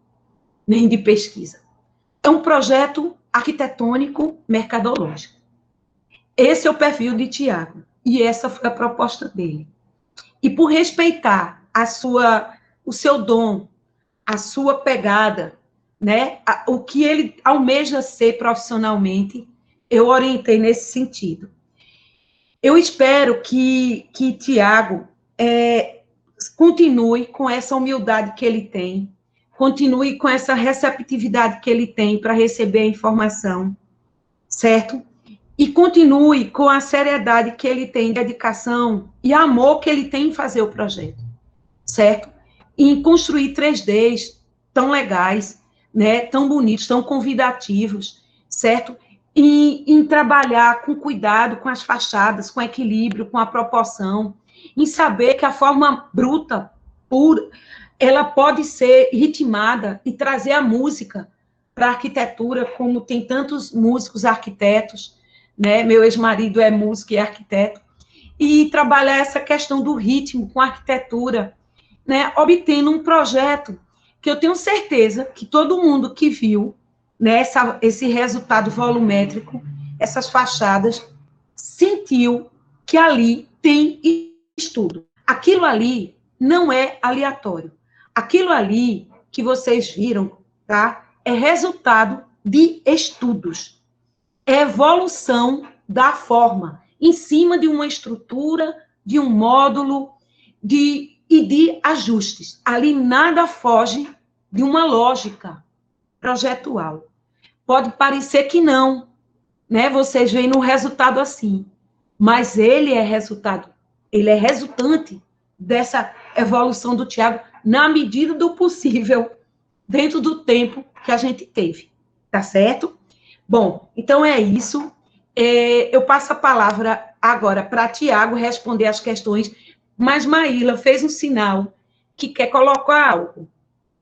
Speaker 1: nem de pesquisa. É um projeto arquitetônico mercadológico. Esse é o perfil de Tiago, e essa foi a proposta dele. E por respeitar o seu dom, a sua pegada, né, o que ele almeja ser profissionalmente, eu orientei nesse sentido. Eu espero que Tiago continue com essa humildade que ele tem, continue com essa receptividade que ele tem para receber a informação, certo? E continue com a seriedade que ele tem, dedicação e amor que ele tem em fazer o projeto, certo? E em construir 3Ds tão legais, né, tão bonitos, tão convidativos, certo? E em trabalhar com cuidado com as fachadas, com equilíbrio, com a proporção, em saber que a forma bruta, pura, ela pode ser ritmada e trazer a música para a arquitetura, como tem tantos músicos arquitetos, né? Meu ex-marido é músico e arquiteto, e trabalhar essa questão do ritmo com a arquitetura, né, obtendo um projeto que eu tenho certeza que todo mundo que viu, né, esse resultado volumétrico, essas fachadas, sentiu que ali tem estudo. Aquilo ali não é aleatório. Aquilo ali que vocês viram, tá, é resultado de estudos. É evolução da forma, em cima de uma estrutura, de um módulo, e de ajustes. Ali nada foge de uma lógica projetual. Pode parecer que não, né? Vocês veem no resultado assim, mas ele é resultante dessa evolução do Tiago na medida do possível, dentro do tempo que a gente teve, tá certo? Bom, então é isso. Eu passo a palavra agora para Tiago responder as questões, mas Maíla fez um sinal que quer colocar algo.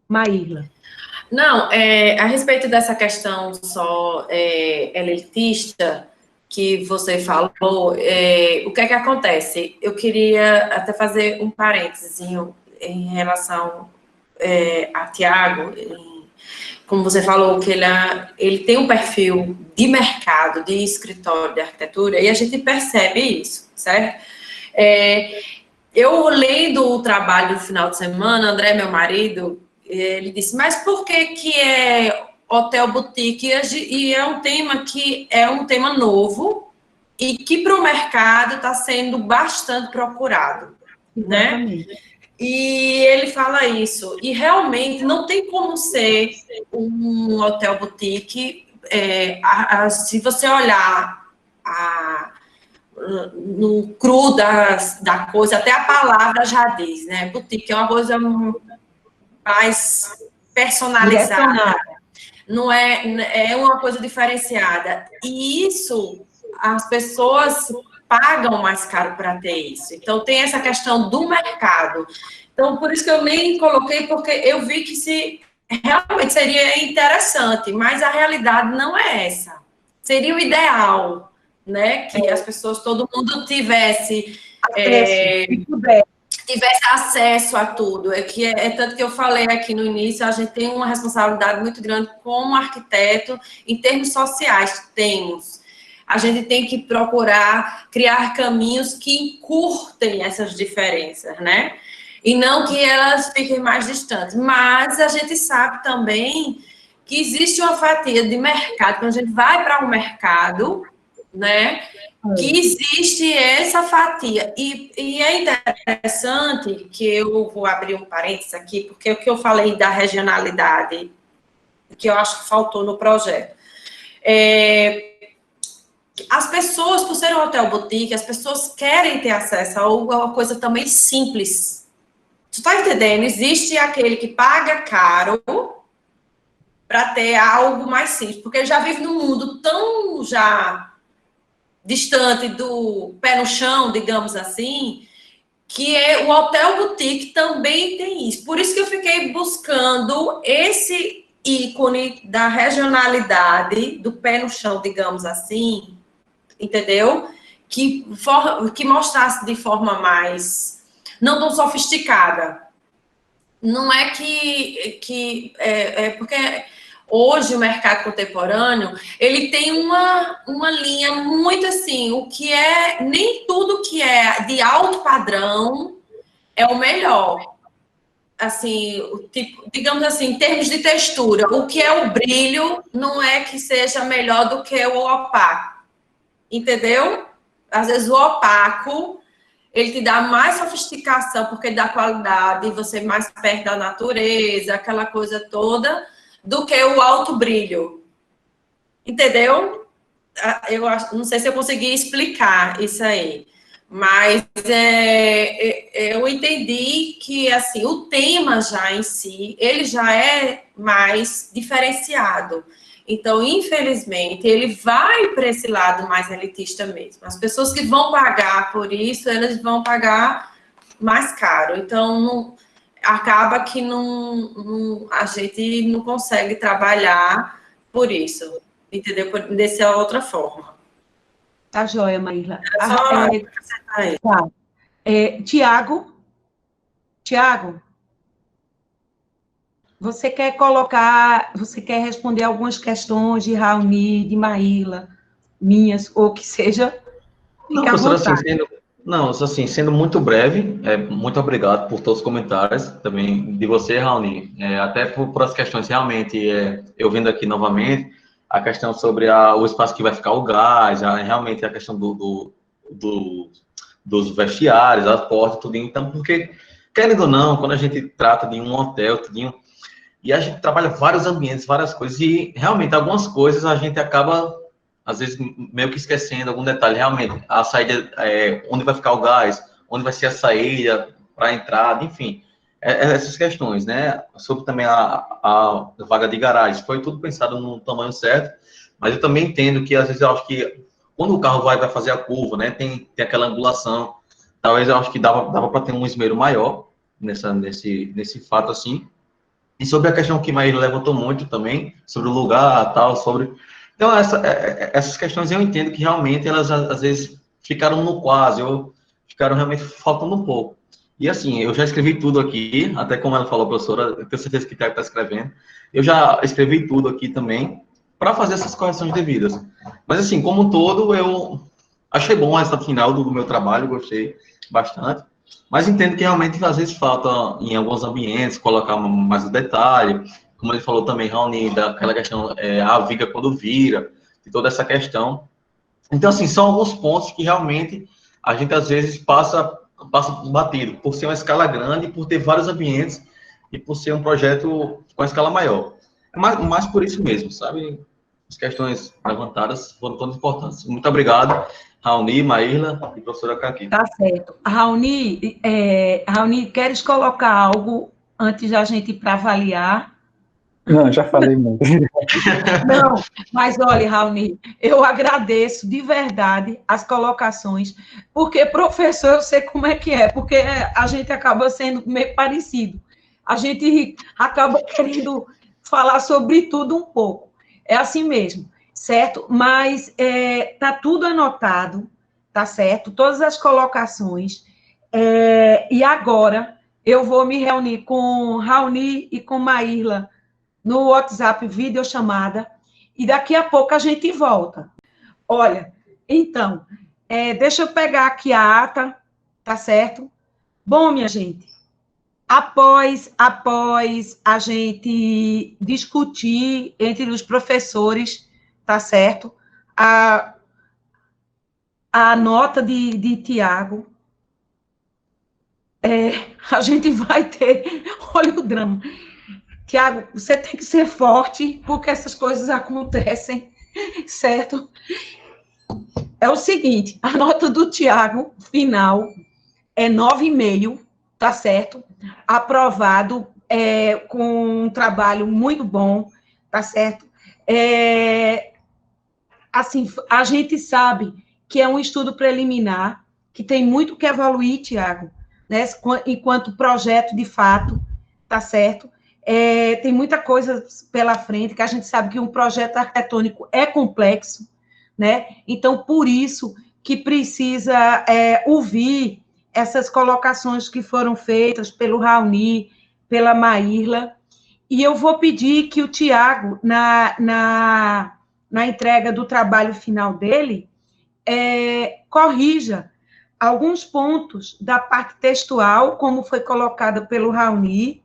Speaker 1: Maíla.
Speaker 3: Não, a respeito dessa questão só elitista que você falou, o que é que acontece? Eu queria até fazer um parênteses em relação a Tiago, como você falou, que ele tem um perfil de mercado, de escritório de arquitetura, e a gente percebe isso, certo? Eu lendo o trabalho do final de semana, André, meu marido, ele disse, mas por que é hotel boutique? E é um tema que é um tema novo e que para o mercado está sendo bastante procurado,
Speaker 1: Exatamente.
Speaker 3: né? E ele fala isso. E realmente não tem como ser um hotel boutique. Se você olhar no cru da coisa, até a palavra já diz, né? Boutique é uma coisa mais personalizada. Não é uma coisa diferenciada. E isso, as pessoas pagam mais caro para ter isso. Então, tem essa questão do mercado. Então, por isso que eu nem coloquei, porque eu vi que realmente seria interessante, mas a realidade não é essa. Seria o ideal, né? Que as pessoas, todo mundo tivesse acesso a tudo. Tanto que eu falei aqui no início, a gente tem uma responsabilidade muito grande como arquiteto, em termos sociais, temos. A gente tem que procurar criar caminhos que encurtem essas diferenças, né? E não que elas fiquem mais distantes. Mas a gente sabe também que existe uma fatia de mercado, quando a gente vai para um mercado, né? Que existe essa fatia. E é interessante que eu vou abrir um parênteses aqui, porque o que eu falei da regionalidade, que eu acho que faltou no projeto. As pessoas, por ser um hotel boutique, as pessoas querem ter acesso a uma coisa também simples. Tu tá entendendo? Existe aquele que paga caro para ter algo mais simples, porque já vive num mundo tão já distante do pé no chão, digamos assim, que o hotel boutique também tem isso. Por isso que eu fiquei buscando esse ícone da regionalidade, do pé no chão, digamos assim, entendeu? Que mostrasse de forma mais, não tão sofisticada. Não é porque hoje o mercado contemporâneo, ele tem uma linha muito assim, nem tudo que é de alto padrão é o melhor. Assim, digamos assim, em termos de textura, o que é o brilho não é que seja melhor do que o opaco. Entendeu? Às vezes o opaco, ele te dá mais sofisticação, porque ele dá qualidade, você mais perto da natureza, aquela coisa toda, do que o alto brilho. Entendeu? Eu não sei se eu consegui explicar isso aí, mas eu entendi que, assim, o tema já em si, ele já é mais diferenciado. Então, infelizmente, ele vai para esse lado mais elitista mesmo. As pessoas que vão pagar por isso, elas vão pagar mais caro. Então, acaba que a gente não consegue trabalhar por isso, entendeu? Dessa outra forma.
Speaker 1: Tá joia, Maíla.
Speaker 3: Tá.
Speaker 1: Tiago, você quer responder algumas questões de Raoni, de Maíla, minhas, ou que seja,
Speaker 2: Não,
Speaker 1: fique à
Speaker 2: professora,
Speaker 1: vontade.
Speaker 2: assim, sendo muito breve, muito obrigado por todos os comentários, também de você, Raoni, até por as questões, realmente, eu vendo aqui novamente, a questão sobre o espaço que vai ficar o gás, realmente a questão dos vestiários, as portas, tudo, então, porque, querendo ou não, quando a gente trata de um hotel, tudinho, e a gente trabalha vários ambientes, várias coisas, e realmente algumas coisas a gente acaba, às vezes, meio que esquecendo algum detalhe. Realmente, a saída, onde vai ficar o gás, onde vai ser a saída para a entrada, enfim, essas questões, né? Sobre também a vaga de garagem, foi tudo pensado no tamanho certo, mas eu também entendo que, às vezes, eu acho que quando o carro vai fazer a curva, né, tem aquela angulação, talvez eu acho que dava para ter um esmero maior nesse fato, assim. E sobre a questão que Maíra levantou muito também, sobre o lugar, tal, sobre... Então, essas questões eu entendo que realmente elas, às vezes, ficaram no quase, ou ficaram realmente faltando um pouco. E assim, eu já escrevi tudo aqui, até como ela falou, professora, eu tenho certeza que está escrevendo. Eu já escrevi tudo aqui também, para fazer essas correções devidas. Mas assim, como um todo, eu achei bom o resultado final do meu trabalho, gostei bastante. Mas entendo que realmente às vezes falta em alguns ambientes colocar mais o detalhe, como ele falou também, Raoni, daquela questão, a viga quando vira, e toda essa questão. Então, assim, são alguns pontos que realmente a gente às vezes passa batido, por ser uma escala grande, por ter vários ambientes e por ser um projeto com a escala maior. É mais por isso mesmo, sabe? As questões levantadas foram todas importantes. Muito obrigado, Raoni, Maíla e professora Kaki.
Speaker 1: Tá certo. Raoni, queres colocar algo antes da gente ir para avaliar?
Speaker 4: Não, já falei muito.
Speaker 1: Não, mas olha, Raoni, eu agradeço de verdade as colocações, porque professor, eu sei como é que é, porque a gente acaba sendo meio parecido. A gente acaba querendo falar sobre tudo um pouco. É assim mesmo, certo? Mas tá tudo anotado, tá certo? Todas as colocações. E agora eu vou me reunir com Raoni e com Maíla no WhatsApp, videochamada, e daqui a pouco a gente volta. Olha, então, deixa eu pegar aqui a ata, tá certo? Bom, minha gente, após a gente discutir entre os professores, tá certo? A nota de Tiago, a gente vai ter, olha o drama, Tiago, você tem que ser forte, porque essas coisas acontecem, certo? É o seguinte, a nota do Tiago, final, é 9,5, tá certo? Aprovado, com um trabalho muito bom, tá certo? Assim, a gente sabe que é um estudo preliminar, que tem muito que evoluir, Tiago, né? Enquanto projeto de fato, tá certo? Tem muita coisa pela frente, que a gente sabe que um projeto arquitetônico é complexo, né? Então, por isso que precisa ouvir essas colocações que foram feitas pelo Raoni, pela Maíla, e eu vou pedir que o Tiago, na entrega do trabalho final dele, corrija alguns pontos da parte textual, como foi colocada pelo Raoni,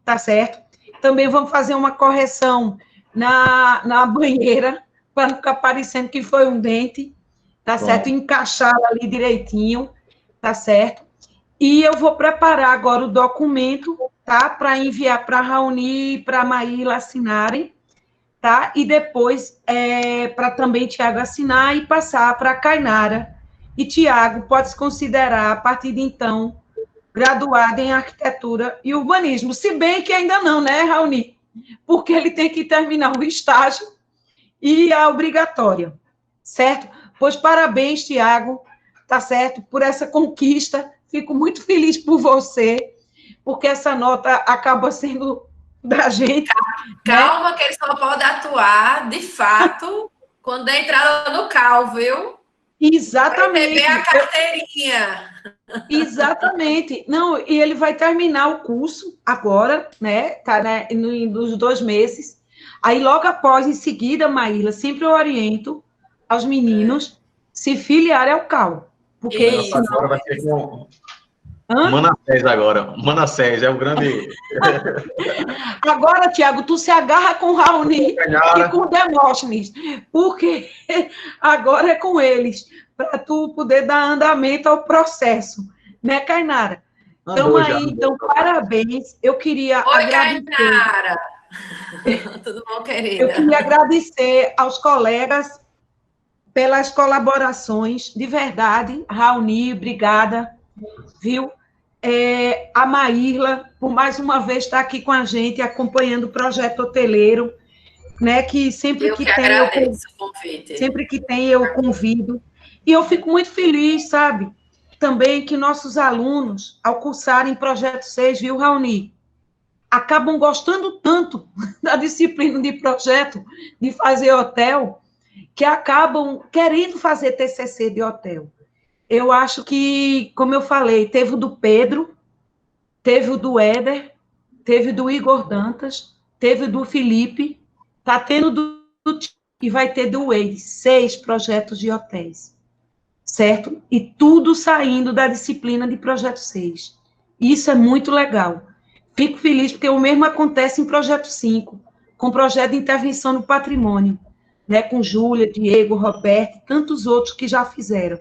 Speaker 1: tá certo? Também vamos fazer uma correção na banheira, para não ficar parecendo que foi um dente, tá certo? Encaixá-la ali direitinho, tá certo? E eu vou preparar agora o documento, tá? Para enviar para a Raoni e para a Maíla assinarem, tá? E depois, para também Tiago assinar e passar para a Kainara. E Tiago pode se considerar, a partir de então, graduado em arquitetura e urbanismo, se bem que ainda não, né, Raoni? Porque ele tem que terminar o estágio e a obrigatória, certo? Pois parabéns, Tiago, tá certo? Por essa conquista, fico muito feliz por você, porque essa nota acaba sendo da gente.
Speaker 3: Calma,
Speaker 1: né?
Speaker 3: que ele só pode atuar, de fato, quando é entrada no CAL, viu?
Speaker 1: Exatamente.
Speaker 3: Vai receber a carteirinha.
Speaker 1: Exatamente. Não, e ele vai terminar o curso agora, né? Tá, né, nos 2 meses. Aí, logo após, em seguida, Maíla, sempre eu oriento aos meninos se filiarem ao CAU. Porque
Speaker 3: Isso.
Speaker 2: Agora vai ser com Manassés agora. Manassés é o grande...
Speaker 1: Agora, Tiago, tu se agarra com o Raoni e com o Demóstenes, porque agora é com eles, para tu poder dar andamento ao processo. Né, Kainara? Então, então, parabéns. Eu queria
Speaker 3: Oi,
Speaker 1: agradecer.
Speaker 3: Kainara. Tudo bom, querida?
Speaker 1: Eu queria agradecer aos colegas pelas colaborações, de verdade. Raoni, obrigada, viu? A Maíla, por mais uma vez estar aqui com a gente, acompanhando o projeto hoteleiro, né? Que sempre que tem,
Speaker 3: agradeço o convite.
Speaker 1: Sempre que tem, eu convido. E eu fico muito feliz, sabe? Também que nossos alunos, ao cursarem Projeto 6, viu, Raoni? Acabam gostando tanto da disciplina de projeto, de fazer hotel, que acabam querendo fazer TCC de hotel. Eu acho que, como eu falei, teve o do Pedro, teve o do Éder, teve o do Igor Dantas, teve o do Felipe, está tendo do e vai ter do Wade, 6 projetos de hotéis, certo? E tudo saindo da disciplina de Projeto 6. Isso é muito legal. Fico feliz porque o mesmo acontece em Projeto 5, com projeto de intervenção no patrimônio, né, com Júlia, Diego, Roberto e tantos outros que já fizeram.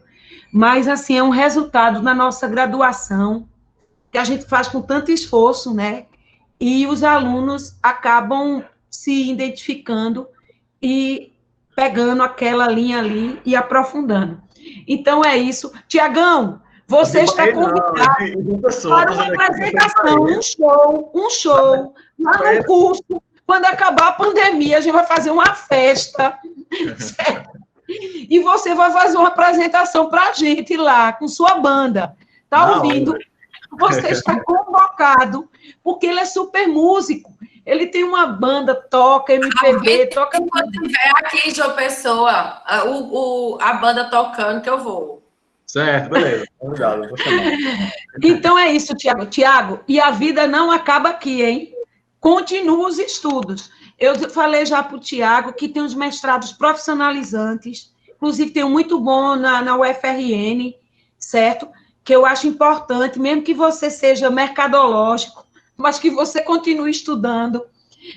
Speaker 1: Mas, assim, é um resultado da nossa graduação, que a gente faz com tanto esforço, né? E os alunos acabam se identificando e pegando aquela linha ali e aprofundando. Então, é isso. Tiagão, você está convidado para uma apresentação, um show, lá no curso. Quando acabar a pandemia, a gente vai fazer uma festa, certo? E você vai fazer uma apresentação para a gente lá, com sua banda. Está ouvindo? Você está convocado, porque ele é super músico. Ele tem uma banda, toca MPB, toca...
Speaker 3: Quando tiver aqui em João Pessoa, a banda tocando, que eu vou.
Speaker 2: Certo, beleza. Obrigado.
Speaker 1: Então é isso, Tiago. Tiago, e a vida não acaba aqui, hein? Continua os estudos. Eu falei já para o Tiago que tem os mestrados profissionalizantes, inclusive tem um muito bom na UFRN, certo? Que eu acho importante, mesmo que você seja mercadológico, mas que você continue estudando,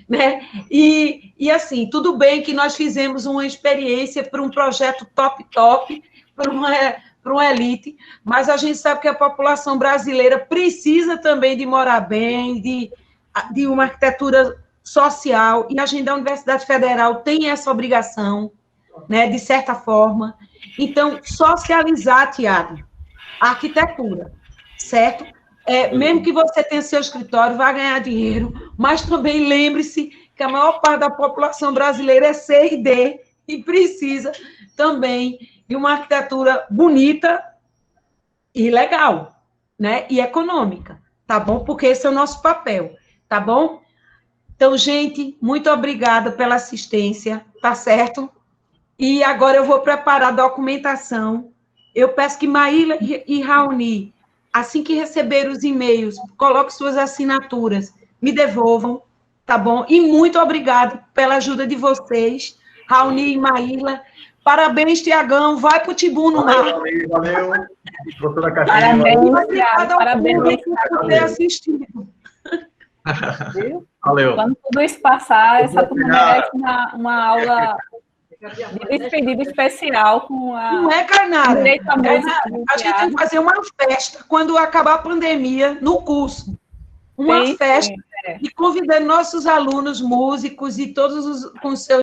Speaker 1: né? E assim, tudo bem que nós fizemos uma experiência para um projeto top, para uma elite, mas a gente sabe que a população brasileira precisa também de morar bem, de uma arquitetura social, e a gente da Universidade Federal tem essa obrigação, né, de certa forma. Então, socializar, Tiago, a arquitetura, certo? Mesmo que você tenha seu escritório, vai ganhar dinheiro, mas também lembre-se que a maior parte da população brasileira é C e D e precisa também de uma arquitetura bonita e legal, né? E econômica, tá bom? Porque esse é o nosso papel, tá bom? Então, gente, muito obrigada pela assistência, tá certo? E agora eu vou preparar a documentação. Eu peço que Maíla e Raoni, assim que receber os e-mails, coloquem suas assinaturas, me devolvam, tá bom? E muito obrigado pela ajuda de vocês, Raoni e Maíla. Parabéns, Tiagão. Vai para o Timbu no mar.
Speaker 2: Valeu. Professora Catinha.
Speaker 5: Parabéns, Tiago. Parabéns
Speaker 1: por ter assistido.
Speaker 2: Valeu.
Speaker 5: Quando tudo isso passar, essa turma merece uma aula de despedida especial com a...
Speaker 1: Não é, Kainara?
Speaker 5: A
Speaker 1: gente tem que fazer uma festa quando acabar a pandemia no curso. Uma festa e convidando nossos alunos músicos e todos com seus